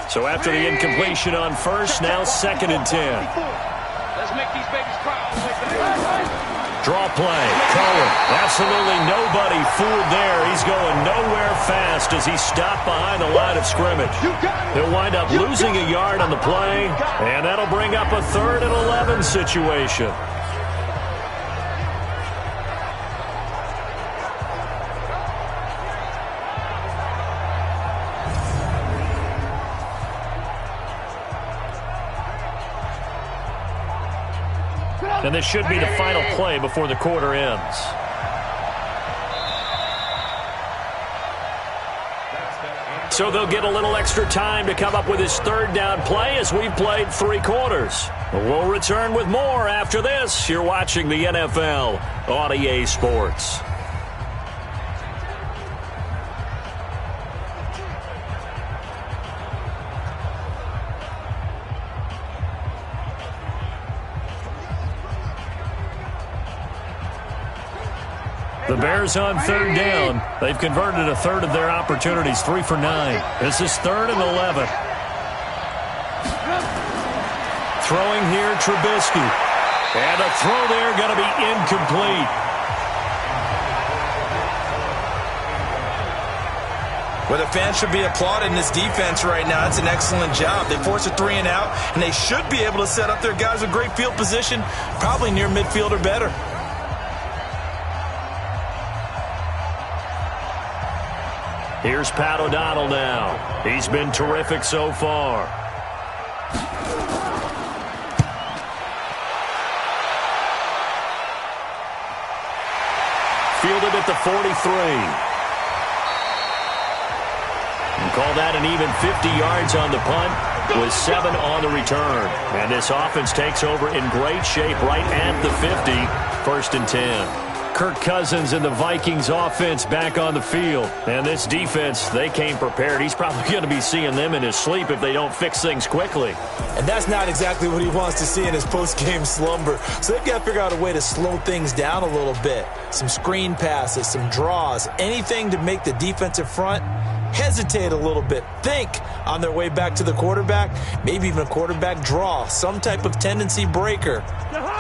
Speaker 2: So after the incompletion on first, now 2nd and 10.
Speaker 4: Let's make these babies proud.
Speaker 2: Draw play. Cohen. Absolutely nobody fooled there. He's going nowhere fast as he's stopped behind the line of scrimmage. He'll wind up losing a yard on the play, and that'll bring up a 3rd and 11 situation. And this should be the final play before the quarter ends. So they'll get a little extra time to come up with his 3rd down play as we've played 3 quarters. We'll return with more after this. You're watching the NFL on EA Sports. The Bears on third down. They've converted a third of their opportunities, 3 for 9. This is 3rd and 11. Throwing here, Trubisky. And a throw there going to be incomplete.
Speaker 3: Well, the fans should be applauding this defense right now. It's an excellent job. They force a 3 and out, and they should be able to set up their guys with great field position, probably near midfield or better.
Speaker 2: Here's Pat O'Donnell now. He's been terrific so far. Fielded at the 43. And call that an even 50 yards on the punt with 7 on the return. And this offense takes over in great shape right at the 50. 1st and 10. Kirk Cousins and the Vikings offense back on the field. And this defense, they came prepared. He's probably going to be seeing them in his sleep if they don't fix things quickly.
Speaker 3: And that's not exactly what he wants to see in his post-game slumber. So they've got to figure out a way to slow things down a little bit. Some screen passes, some draws, anything to make the defensive front hesitate a little bit, think on their way back to the quarterback, maybe even a quarterback draw, some type of tendency breaker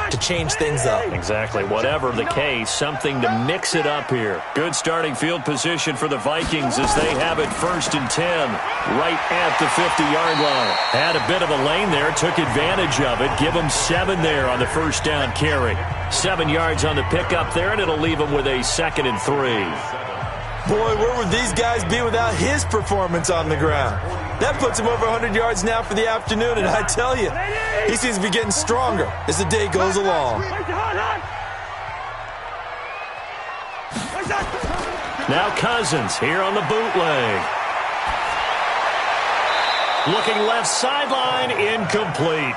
Speaker 3: to change things up.
Speaker 2: Exactly. Whatever the case, something to mix it up here. Good starting field position for the Vikings as they have it 1st and 10 right at the 50-yard line. Had a bit of a lane there, took advantage of it. Give them 7 there on the 1st down carry. 7 yards on the pickup there, and it'll leave them with a 2nd and 3.
Speaker 3: Boy, where would these guys be without his performance on the ground? That puts him over 100 yards now for the afternoon, and I tell you, he seems to be getting stronger as the day goes along.
Speaker 2: Now Cousins here on the bootleg. Looking left sideline, incomplete.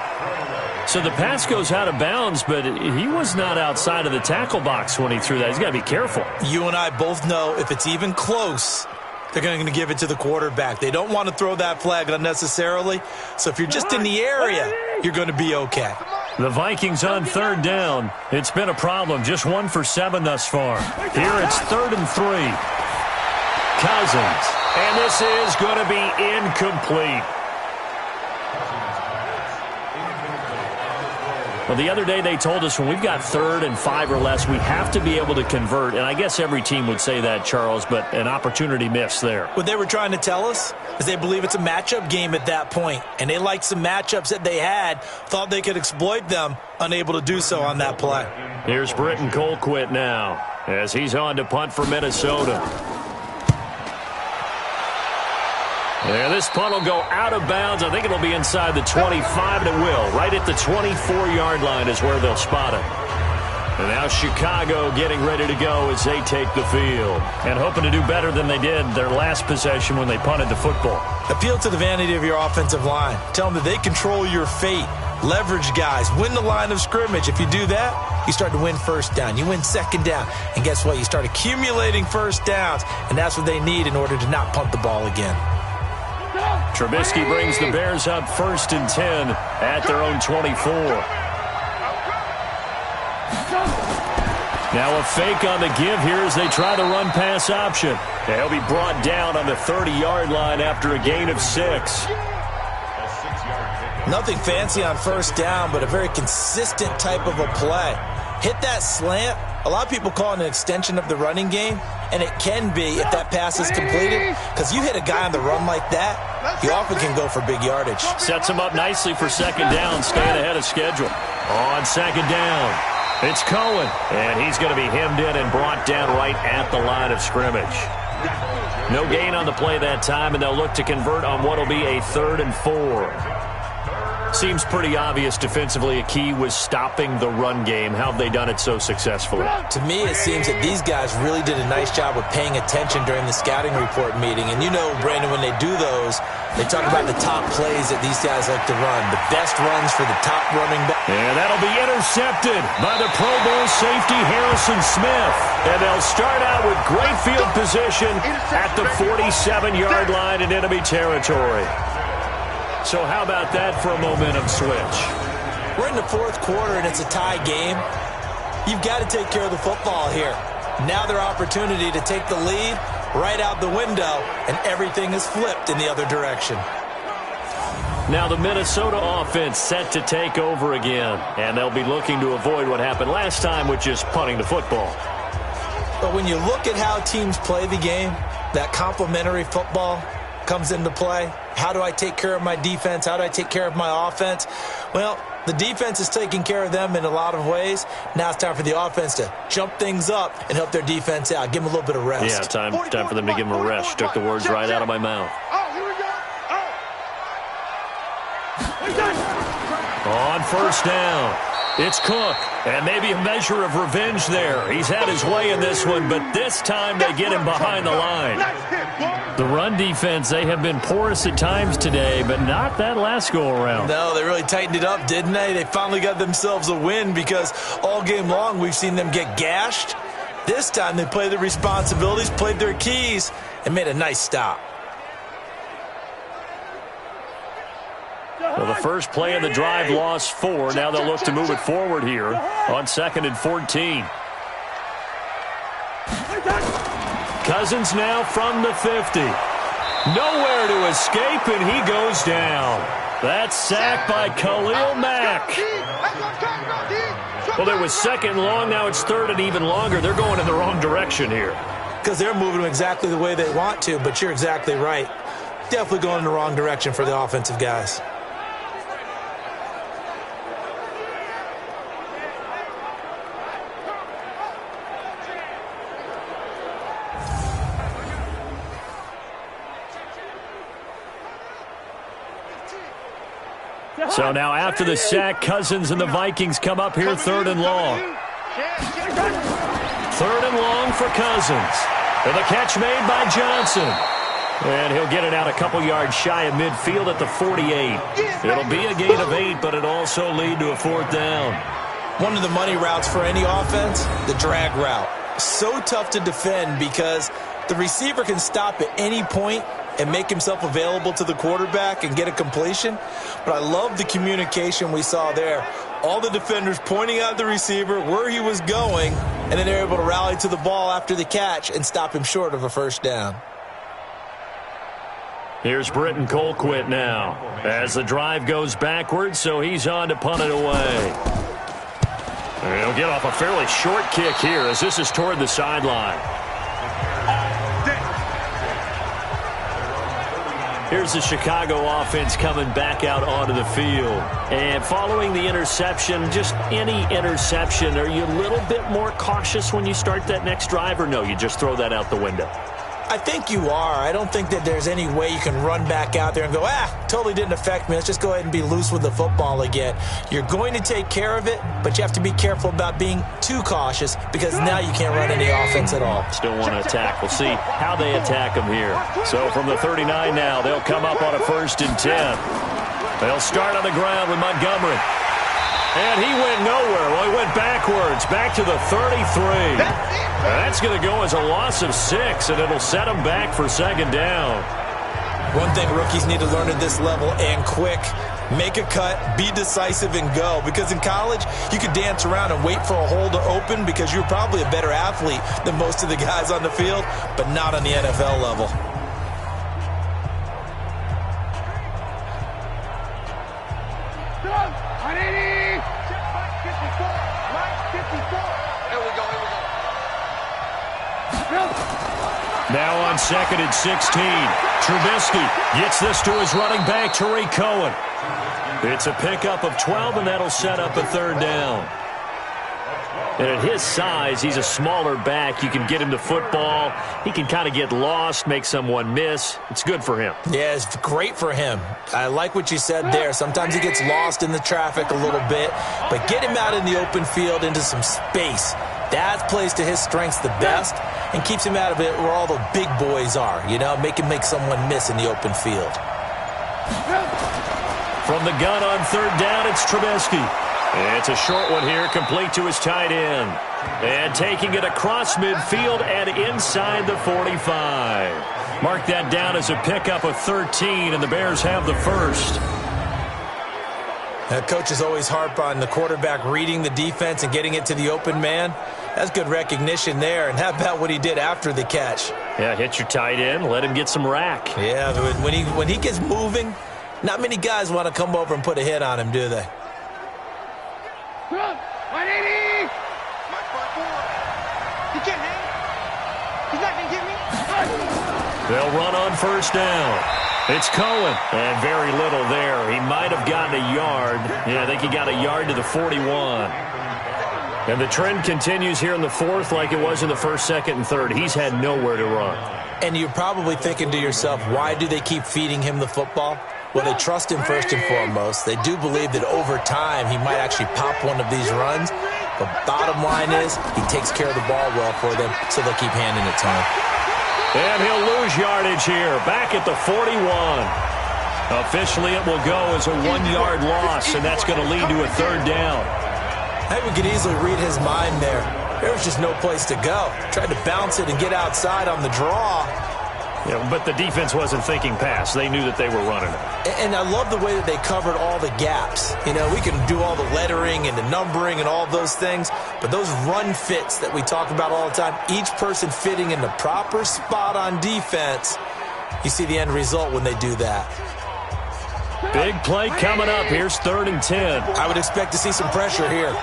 Speaker 2: So the pass goes out of bounds, but he was not outside of the tackle box when he threw that. He's got to be careful.
Speaker 3: You and I both know if it's even close, they're going to give it to the quarterback. They don't want to throw that flag unnecessarily. So if you're just in the area, you're going to be okay.
Speaker 2: The Vikings on 3rd down. It's been a problem. Just 1 for 7 thus far. Here it's 3rd and 3. Cousins. And this is going to be incomplete. Well, the other day they told us when we've got 3rd and 5 or less, we have to be able to convert. And I guess every team would say that, Charles, but an opportunity missed there.
Speaker 3: What they were trying to tell us is they believe it's a matchup game at that point. And they liked some matchups that they had, thought they could exploit them, unable to do so on that play.
Speaker 2: Here's Britton Colquitt now as he's on to punt for Minnesota. Yeah, this punt will go out of bounds. I think it'll be inside the 25, and it will. Right at the 24-yard line is where they'll spot it. And now Chicago getting ready to go as they take the field. And hoping to do better than they did their last possession when they punted the football.
Speaker 3: Appeal to the vanity of your offensive line. Tell them that they control your fate. Leverage guys. Win the line of scrimmage. If you do that, you start to win 1st down. You win 2nd down. And guess what? You start accumulating 1st downs. And that's what they need in order to not punt the ball again.
Speaker 2: Trubisky brings the Bears up 1st and 10 at their own 24. Now a fake on the give here as they try the run-pass option. They'll be brought down on the 30-yard line after a gain of 6.
Speaker 3: Nothing fancy on 1st down, but a very consistent type of a play. Hit that slant. A lot of people call it an extension of the running game, and it can be if that pass is completed, because you hit a guy on the run like that, you often can go for big yardage.
Speaker 2: Sets him up nicely for 2nd down, staying ahead of schedule. On 2nd down, it's Cohen, and he's going to be hemmed in and brought down right at the line of scrimmage. No gain on the play that time, and they'll look to convert on what will be a 3rd and 4. Seems pretty obvious defensively a key was stopping the run game. How have they done it so successfully?
Speaker 3: To me, it seems that these guys really did a nice job of paying attention during the scouting report meeting. And you know, Brandon, when they do those, they talk about the top plays that these guys like to run, the best runs for the top running back.
Speaker 2: And that'll be intercepted by the Pro Bowl safety Harrison Smith. And they'll start out with great field position at the 47-yard line in enemy territory. So how about that for a momentum switch?
Speaker 3: We're in the 4th quarter, and it's a tie game. You've got to take care of the football here. Now their opportunity to take the lead right out the window, and everything is flipped in the other direction.
Speaker 2: Now the Minnesota offense set to take over again, and they'll be looking to avoid what happened last time, which is punting the football.
Speaker 3: But when you look at how teams play the game, that complementary football comes into play. How do I take care of my defense? How do I take care of my offense? Well, the defense is taking care of them in a lot of ways. Now it's time for the offense to jump things up and help their defense out. Give them a little bit of rest.
Speaker 2: Yeah, time for them to give them a rest. Took the words right out of my mouth.
Speaker 4: Oh, here we go.
Speaker 2: On first down, it's Cook, and maybe a measure of revenge there. He's had his way in this one, but this time they get him behind the line. The run defense, they have been porous at times today, but not that last go-around.
Speaker 3: No, they really tightened it up, didn't they? They finally got themselves a win because all game long we've seen them get gashed. This time they played their responsibilities, played their keys, and made a nice stop.
Speaker 2: Well, the first play of the drive lost 4. Now they'll look to move it forward here on 2nd and 14. Cousins now from the 50. Nowhere to escape, and he goes down. That's sacked by Khalil Mack. Well, there was 2nd long. Now it's 3rd and even longer. They're going in the wrong direction here.
Speaker 3: Because they're moving exactly the way they want to, but you're exactly right. Definitely going in the wrong direction for the offensive guys.
Speaker 2: So now after the sack, Cousins and the Vikings come up here 3rd and long. 3rd and long for Cousins. And the catch made by Johnson. And he'll get it out a couple yards shy of midfield at the 48. It'll be a gain of 8, but it also lead to a 4th down.
Speaker 3: One of the money routes for any offense, the drag route. So tough to defend because the receiver can stop at any point and make himself available to the quarterback and get a completion. But I love the communication we saw there. All the defenders pointing out the receiver, where he was going, and then they're able to rally to the ball after the catch and stop him short of a 1st down.
Speaker 2: Here's Britton Colquitt now as the drive goes backwards, so he's on to punt it away. And he'll get off a fairly short kick here as this is toward the sideline. Here's the Chicago offense coming back out onto the field. And following the interception, just any interception, are you a little bit more cautious when you start that next drive, or no, you just throw that out the window?
Speaker 3: I think you are. I don't think that there's any way you can run back out there and go, totally didn't affect me. Let's just go ahead and be loose with the football again. You're going to take care of it, but you have to be careful about being too cautious because now you can't run any offense at all.
Speaker 2: Still want to attack. We'll see how they attack them here. So from the 39 now, they'll come up on a 1st and 10. They'll start on the ground with Montgomery. And he went nowhere. Well, he went backwards, back to the 33. That's going to go as a loss of 6, and it'll set them back for 2nd down.
Speaker 3: One thing rookies need to learn at this level, and quick, make a cut, be decisive, and go. Because in college, you could dance around and wait for a hole to open because you're probably a better athlete than most of the guys on the field, but not on the NFL level.
Speaker 2: Now on 2nd and 16, Trubisky gets this to his running back, Tariq Cohen. It's a pickup of 12, and that'll set up a 3rd down. And at his size, he's a smaller back. You can get him the football. He can kind of get lost, make someone miss. It's good for him.
Speaker 3: Yeah, it's great for him. I like what you said there. Sometimes he gets lost in the traffic a little bit, but get him out in the open field into some space. That plays to his strengths the best and keeps him out of it where all the big boys are, make him make someone miss in the open field.
Speaker 2: From the gun on 3rd down, it's Trubisky. It's a short one here, complete to his tight end. And taking it across midfield and inside the 45. Mark that down as a pickup of 13, and the Bears have the 1st.
Speaker 3: Coaches always harp on the quarterback reading the defense and getting it to the open man. That's good recognition there. And how about what he did after the catch?
Speaker 2: Yeah, hit your tight end, let him get some rack.
Speaker 3: Yeah, when he gets moving, not many guys want to come over and put a hit on him, do they?
Speaker 4: 180! He can't hang. He's not going to get me.
Speaker 2: They'll run on first down. It's Cohen. And very little there. He might have gotten a yard. Yeah, I think he got a yard to the 41. And the trend continues here in the fourth like it was in the first, second, and third. He's had nowhere to run.
Speaker 3: And you're probably thinking to yourself, why do they keep feeding him the football? Well, they trust him first and foremost. They do believe that over time he might actually pop one of these runs. But bottom line is he takes care of the ball well for them, so they'll keep handing it to him.
Speaker 2: And he'll lose yardage here, back at the 41. Officially, it will go as a 1-yard loss, and that's going to lead to a third down.
Speaker 3: I think we could easily read his mind there. There was just no place to go. Tried to bounce it and get outside on the draw.
Speaker 2: Yeah, but the defense wasn't thinking pass. They knew that they were running it.
Speaker 3: And I love the way that they covered all the gaps. You know, we can do all the lettering and the numbering and all those things, but those run fits that we talk about all the time, each person fitting in the proper spot on defense, you see the end result when they do that.
Speaker 2: Big play coming up. Here's 3rd and 10.
Speaker 3: I would expect to see some pressure here.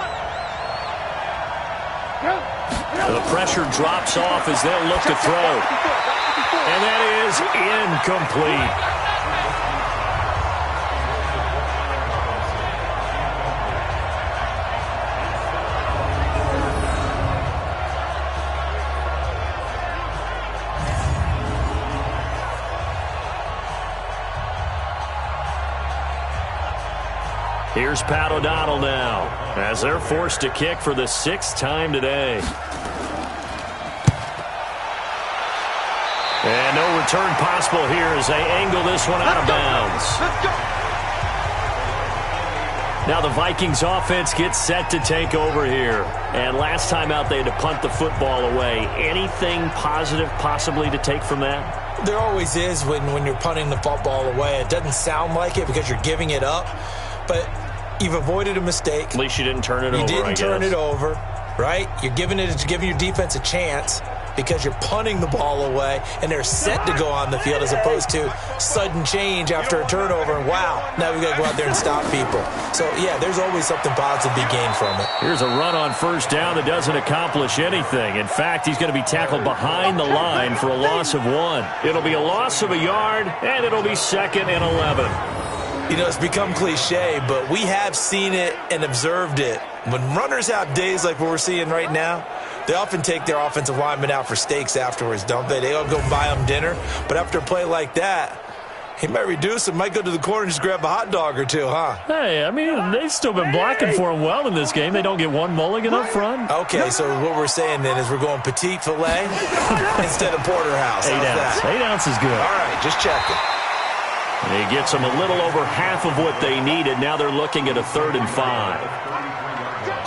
Speaker 2: The pressure drops off as they'll look to throw. And that is incomplete. Here's Pat O'Donnell now, as they're forced to kick for the 6th time today. And no return possible here as they angle this one out of bounds. Now the Vikings offense gets set to take over here. And last time out they had to punt the football away. Anything positive possibly to take from that?
Speaker 3: There always is when you're punting the football away. It doesn't sound like it because you're giving it up. But you've avoided a mistake.
Speaker 2: At least you didn't turn it over,
Speaker 3: You didn't turn it over, right? You're giving your defense a chance because you're punting the ball away, and they're set to go on the field as opposed to sudden change after a turnover, and wow, now we've got to go out there and stop people. So, yeah, there's always something positive to be gained from it.
Speaker 2: Here's a run on first down that doesn't accomplish anything. In fact, he's going to be tackled behind the line for a loss of 1. It'll be a loss of a yard, and it'll be 2nd and 11.
Speaker 3: You know, it's become cliche, but we have seen it and observed it. When runners have days like what we're seeing right now, they often take their offensive linemen out for steaks afterwards, don't they? They all go buy them dinner. But after a play like that, he might reduce and might go to the corner and just grab a hot dog or two, huh?
Speaker 2: Hey, I mean, they've still been blocking for him well in this game. They don't get one mulligan up front.
Speaker 3: Okay, so what we're saying then is we're going petite filet instead of porterhouse.
Speaker 2: 8 ounce. 8 ounce is good.
Speaker 3: All right, just checking.
Speaker 2: And he gets them a little over half of what they needed. Now they're looking at a 3rd and 5.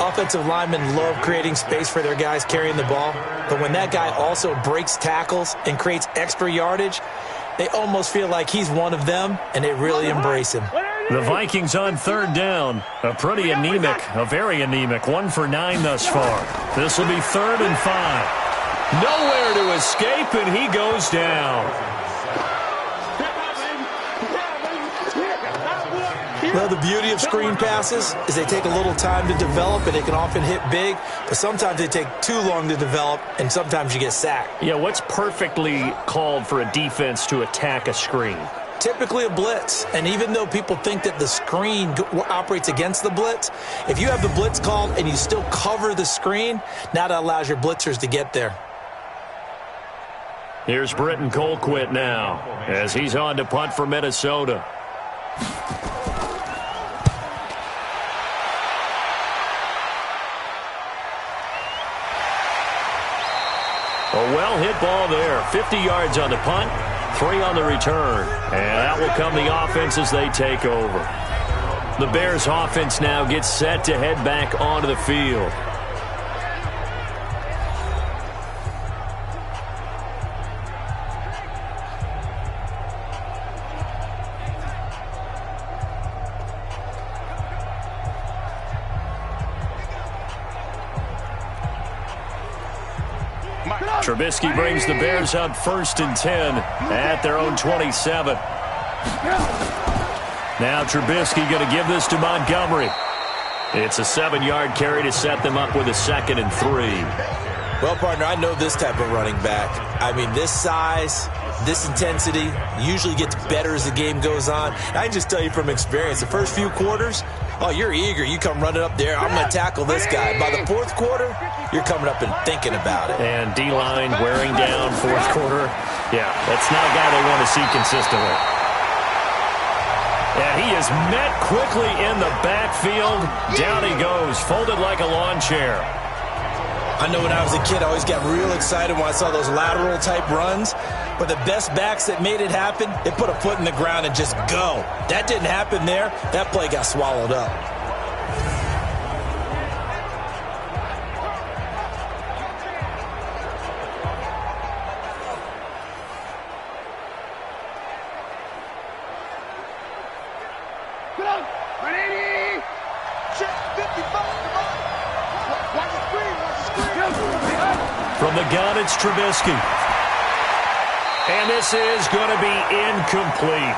Speaker 3: Offensive linemen love creating space for their guys carrying the ball, but when that guy also breaks tackles and creates extra yardage, they almost feel like he's one of them, and they really embrace him.
Speaker 2: The Vikings on 3rd down. A very anemic 1 for 9 thus far. This will be 3rd and 5. Nowhere to escape, and he goes down.
Speaker 3: Well, the beauty of screen passes is they take a little time to develop, and they can often hit big, but sometimes they take too long to develop, and sometimes you get sacked.
Speaker 2: Yeah, what's perfectly called for a defense to attack a screen?
Speaker 3: Typically a blitz, and even though people think that the screen operates against the blitz, if you have the blitz called and you still cover the screen, now that allows your blitzers to get there.
Speaker 2: Here's Britton Colquitt now as he's on to punt for Minnesota. A well-hit ball there. 50 yards on the punt, 3 on the return. And that will come the offense as they take over. The Bears offense now gets set to head back onto the field. Trubisky brings the Bears up 1st and 10 at their own 27. Now Trubisky going to give this to Montgomery. It's a 7-yard carry to set them up with a 2nd and 3.
Speaker 3: Well, partner, I know this type of running back. I mean, this size, this intensity usually gets better as the game goes on. And I can just tell you from experience, the first few quarters, oh, you're eager. You come running up there, I'm going to tackle this guy. By the 4th quarter, you're coming up and thinking about it.
Speaker 2: And D-line wearing down 4th quarter. Yeah, that's not a guy they want to see consistently. And he is met quickly in the backfield. Down he goes, folded like a lawn chair.
Speaker 3: I know when I was a kid, I always got real excited when I saw those lateral-type runs. But the best backs that made it happen, they put a foot in the ground and just go. That didn't happen there. That play got swallowed up.
Speaker 2: From the gun, it's Trubisky. And this is going to be incomplete.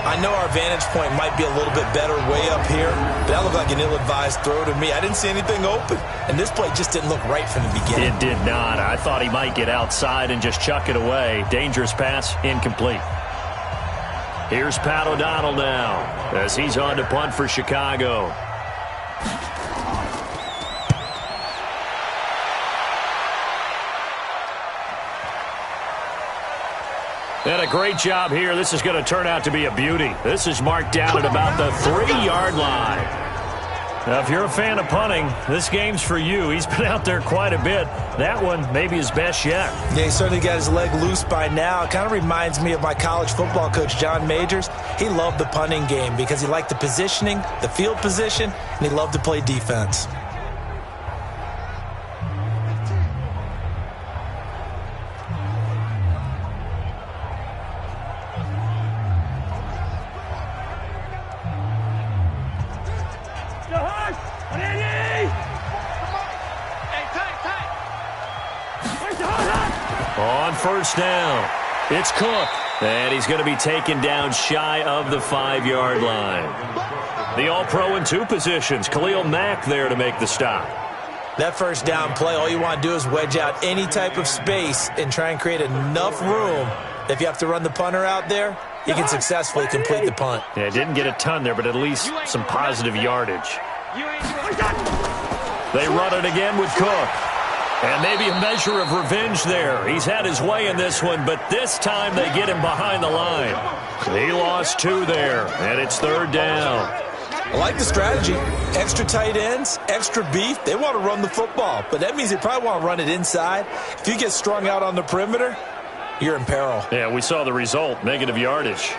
Speaker 3: I know our vantage point might be a little bit better way up here, but that looked like an ill-advised throw to me. I didn't see anything open, and this play just didn't look right from the beginning.
Speaker 2: It did not. I thought he might get outside and just chuck it away. Dangerous pass, incomplete. Here's Pat O'Donnell now as he's on to punt for Chicago. And a great job here. This is going to turn out to be a beauty. This is marked down at about the 3-yard line. Now, if you're a fan of punting, this game's for you. He's been out there quite a bit. That one, maybe his best yet.
Speaker 3: Yeah, he certainly got his leg loose by now. It kind of reminds me of my college football coach, John Majors. He loved the punting game because he liked the positioning, the field position, and he loved to play defense.
Speaker 2: On 1st down, it's Cook. And he's going to be taken down shy of the 5-yard line. The All-Pro in 2 positions. Khalil Mack there to make the stop.
Speaker 3: That 1st down play, all you want to do is wedge out any type of space and try and create enough room. If you have to run the punter out there, you can successfully complete the punt.
Speaker 2: Yeah, didn't get a ton there, but at least some positive yardage. They run it again with Cook. And maybe a measure of revenge there. He's had his way in this one, but this time they get him behind the line. He lost 2 there, and it's 3rd down.
Speaker 3: I like the strategy. Extra tight ends, extra beef. They want to run the football, but that means they probably want to run it inside. If you get strung out on the perimeter, you're in peril.
Speaker 2: Yeah, we saw the result, negative yardage.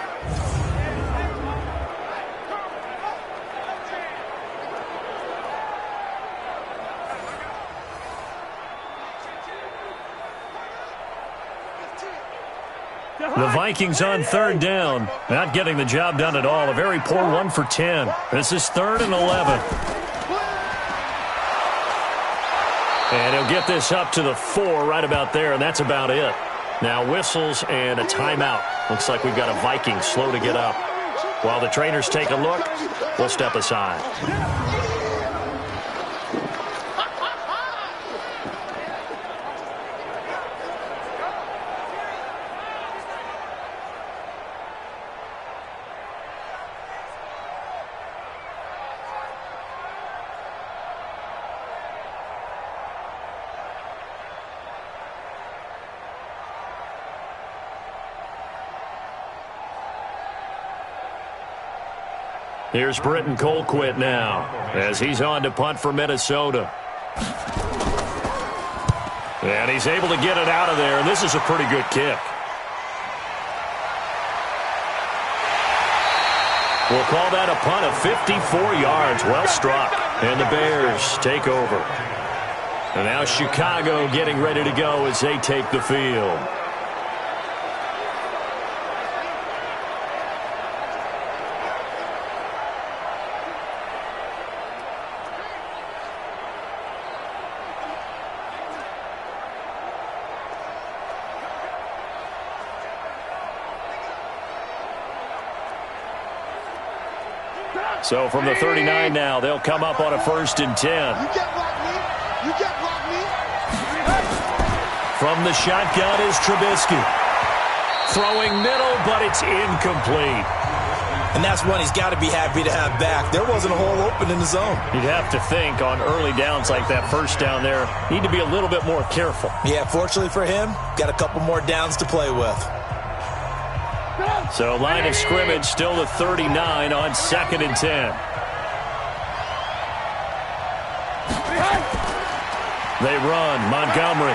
Speaker 2: The Vikings on 3rd down. Not getting the job done at all. A very poor 1 for 10. This is 3rd and 11. And he'll get this up to the 4 right about there, and that's about it. Now whistles and a timeout. Looks like we've got a Viking slow to get up. While the trainers take a look, we'll step aside. Here's Britton Colquitt now as he's on to punt for Minnesota. And he's able to get it out of there, and this is a pretty good kick. We'll call that a punt of 54 yards. Well struck. And the Bears take over. And now Chicago getting ready to go as they take the field. So from the 39 now, they'll come up on a 1st and 10.
Speaker 4: You can't block me. You can't block me.
Speaker 2: From the shotgun is Trubisky. Throwing middle, but it's incomplete.
Speaker 3: And that's one he's got to be happy to have back. There wasn't a hole open in the zone.
Speaker 2: You'd have to think on early downs like that first down there, need to be a little bit more careful.
Speaker 3: Yeah, fortunately for him, got a couple more downs to play with.
Speaker 2: So line of scrimmage still the 39 on 2nd and 10. They run. Montgomery.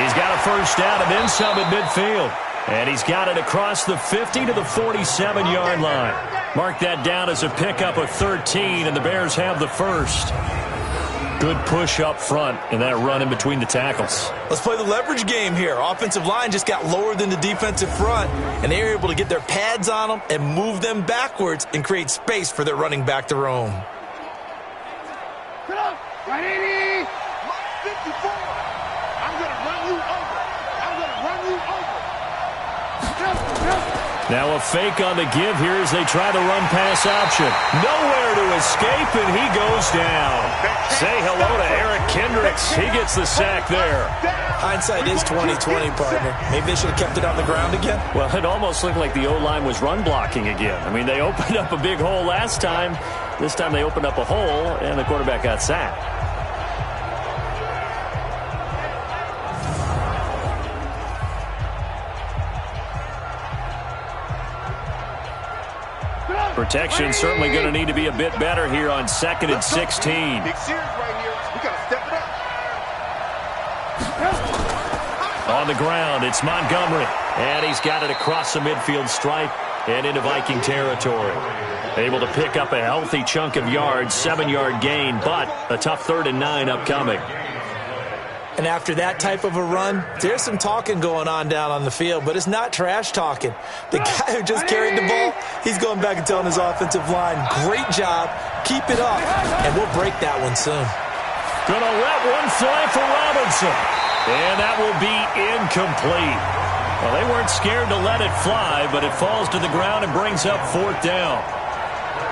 Speaker 2: He's got a first down and then some at midfield. And he's got it across the 50 to the 47-yard line. Mark that down as a pickup of 13, and the Bears have the first. Good push up front and that run in between the tackles.
Speaker 3: Let's play the leverage game here. Offensive line just got lower than the defensive front, and they were able to get their pads on them and move them backwards and create space for their running back to roam.
Speaker 4: Get up. Right in. 54. I'm going to run you over. I'm going to run you over.
Speaker 2: Now a fake on the give here as they try the run-pass option. Nowhere to escape, and he goes down. Say hello to Eric Kendricks. He gets the sack there.
Speaker 3: Hindsight is 20/20, partner. Maybe they should have kept it on the ground again.
Speaker 2: Well, it almost looked like the O-line was run blocking again. I mean, they opened up a big hole last time. This time they opened up a hole, and the quarterback got sacked. Protection certainly going to need to be a bit better here on 2nd and 16.
Speaker 4: Big series right here. We got to step it up.
Speaker 2: On the ground, it's Montgomery. And he's got it across the midfield stripe and into Viking territory. Able to pick up a healthy chunk of yards, 7-yard gain, but a tough 3rd and 9 upcoming.
Speaker 3: And after that type of a run, there's some talking going on down on the field, but it's not trash talking. The guy who just carried the ball, he's going back and telling his offensive line, great job, keep it up, and we'll break that one soon.
Speaker 2: Gonna let one fly for Robinson, and that will be incomplete. Well, they weren't scared to let it fly, but it falls to the ground and brings up 4th down.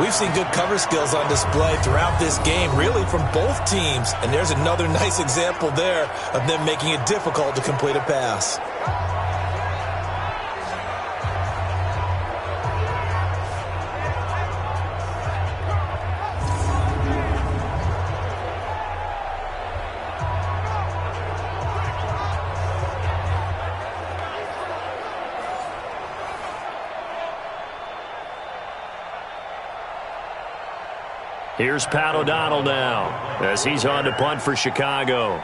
Speaker 3: We've seen good cover skills on display throughout this game, really from both teams. And there's another nice example there of them making it difficult to complete a pass.
Speaker 2: Here's Pat O'Donnell now as he's on to punt for Chicago.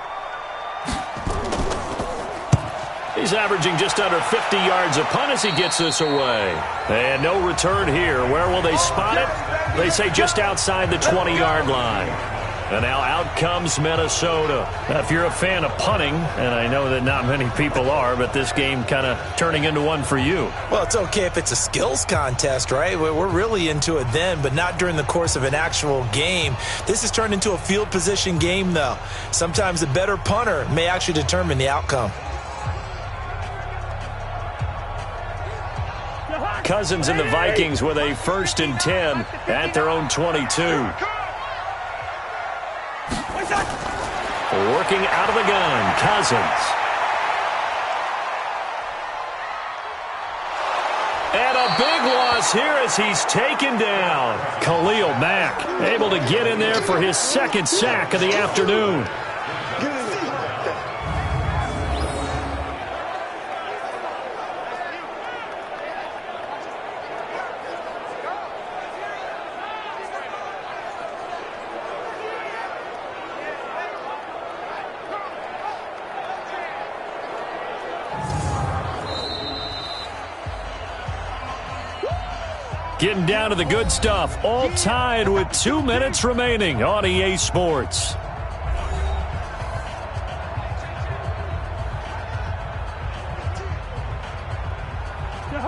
Speaker 2: He's averaging just under 50 yards a punt as he gets this away. And no return here. Where will they spot it? They say just outside the 20-yard line. And now out comes Minnesota. Now, if you're a fan of punting, and I know that not many people are, but this game kind of turning into one for you.
Speaker 3: Well, it's okay if it's a skills contest, right? We're really into it then, but not during the course of an actual game. This has turned into a field position game, though. Sometimes the better punter may actually determine the outcome.
Speaker 2: Cousins and the Vikings with a 1st and 10 at their own 22. Working out of the gun, Cousins. And a big loss here as he's taken down. Khalil Mack able to get in there for his 2nd sack of the afternoon. Getting down to the good stuff, all tied with 2 minutes remaining on EA Sports.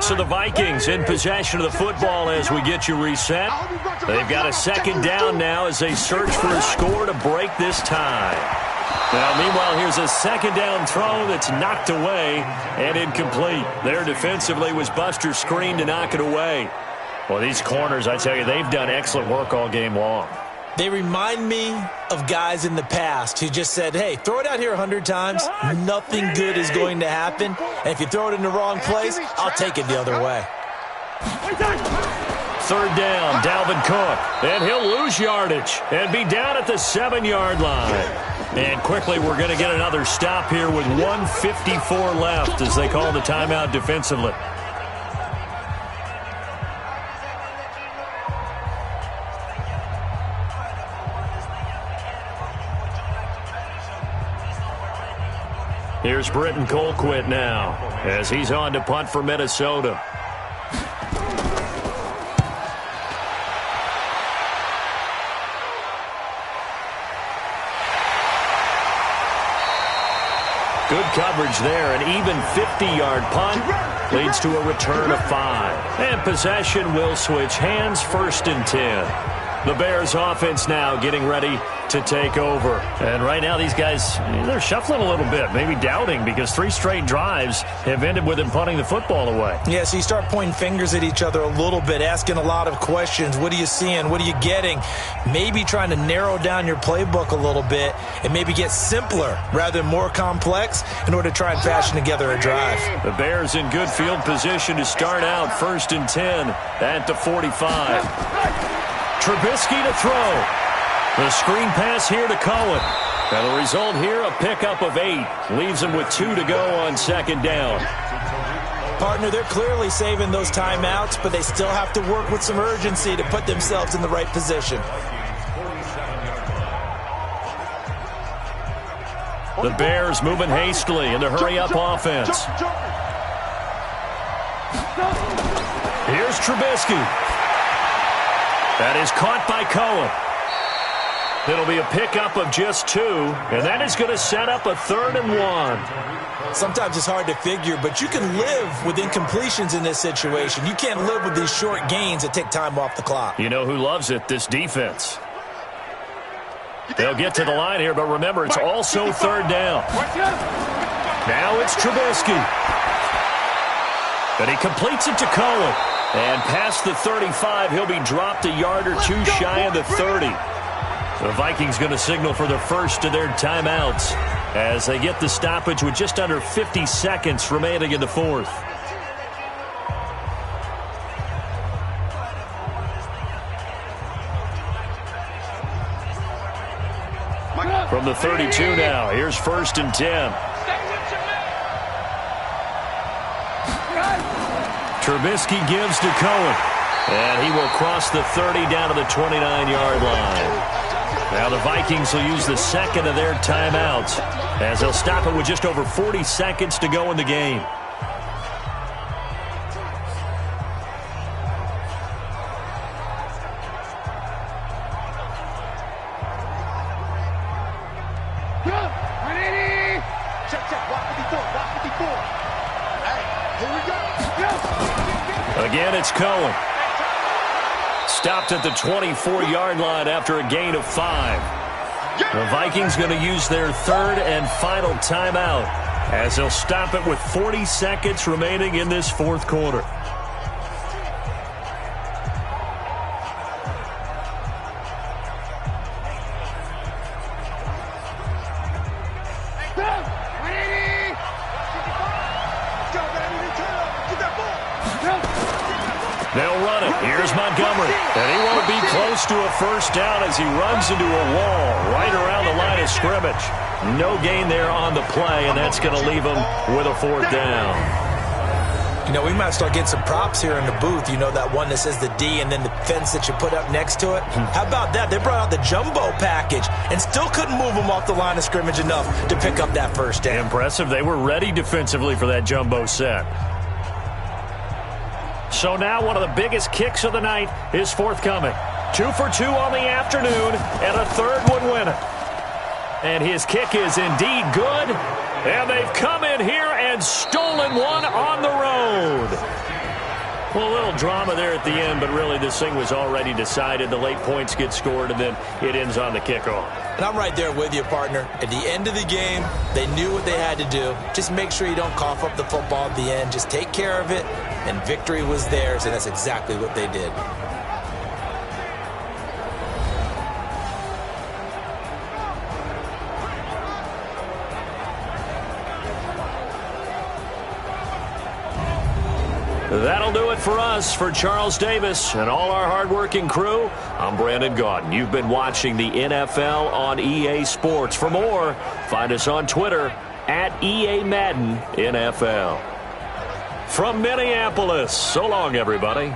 Speaker 2: So the Vikings in possession of the football as we get you reset. They've got a 2nd down now as they search for a score to break this tie. Now, meanwhile, here's a 2nd down throw that's knocked away and incomplete. There defensively was Buster's screen to knock it away. Well, these corners, I tell you, they've done excellent work all game long.
Speaker 3: They remind me of guys in the past who just said, hey, throw it out here 100 times. Nothing good is going to happen. And if you throw it in the wrong place, I'll take it the other way.
Speaker 2: Third down, Dalvin Cook. And he'll lose yardage and be down at the 7-yard line. And quickly, we're going to get another stop here with 1:54 left as they call the timeout defensively. Here's Britton Colquitt now as he's on to punt for Minnesota. Good coverage there. An even 50-yard punt leads to a return of 5. And possession will switch hands, 1st and 10. The Bears offense now getting ready to take over. And right now these guys, they're shuffling a little bit, maybe doubting because 3 straight drives have ended with them punting the football away.
Speaker 3: Yeah, so you start pointing fingers at each other a little bit, asking a lot of questions. What are you seeing? What are you getting? Maybe trying to narrow down your playbook a little bit and maybe get simpler rather than more complex in order to try and fashion together a drive.
Speaker 2: The Bears in good field position to start out 1st and 10 at the 45. Trubisky to throw. The screen pass here to Cohen. And the result here, a pickup of 8. Leaves him with 2 to go on 2nd down.
Speaker 3: Partner, they're clearly saving those timeouts, but they still have to work with some urgency to put themselves in the right position.
Speaker 2: The Bears moving hastily in the hurry-up offense. Here's Trubisky. That is caught by Cohen. It'll be a pickup of just 2, and that is going to set up a 3rd and 1.
Speaker 3: Sometimes it's hard to figure, but you can live with incompletions in this situation. You can't live with these short gains that take time off the clock.
Speaker 2: You know who loves it? This defense. They'll get to the line here, but remember, it's also 3rd down. Now it's Trubisky. And he completes it to Cohen. And past the 35, he'll be dropped a yard or 2 shy of the 30. The Vikings going to signal for the first of their timeouts as they get the stoppage with just under 50 seconds remaining in the 4th. From the 32 now, here's 1st and 10. Trubisky gives to Cohen. And he will cross the 30 down to the 29-yard line. Now the Vikings will use the 2nd of their timeouts as they'll stop it with just over 40 seconds to go in the game. Again, it's Cohen. Stopped at the 24-yard line after a gain of 5. The Vikings going to use their 3rd and final timeout as they'll stop it with 40 seconds remaining in this 4th quarter. They'll run it. Here's Montgomery. And he won't be close to a 1st down as he runs into a wall right around the line of scrimmage. No gain there on the play, and that's going to leave him with a 4th down.
Speaker 3: You know, we might start getting some props here in the booth. You know, that one that says the D and then the fence that you put up next to it. How about that? They brought out the jumbo package and still couldn't move them off the line of scrimmage enough to pick up that 1st down.
Speaker 2: Impressive. They were ready defensively for that jumbo set. So now one of the biggest kicks of the night is forthcoming. 2 for 2 on the afternoon, and a 3rd one winning. And his kick is indeed good, and they've come in here and stolen one on the road. Well, a little drama there at the end, but really this thing was already decided. The late points get scored, and then it ends on the kickoff.
Speaker 3: And I'm right there with you, partner. At the end of the game, they knew what they had to do. Just make sure you don't cough up the football at the end. Just take care of it, and victory was theirs, and that's exactly what they did.
Speaker 2: That'll do it for us. For Charles Davis and all our hardworking crew, I'm Brandon Gaudin. You've been watching the NFL on EA Sports. For more, find us on Twitter at EA Madden NFL. From Minneapolis, so long, everybody.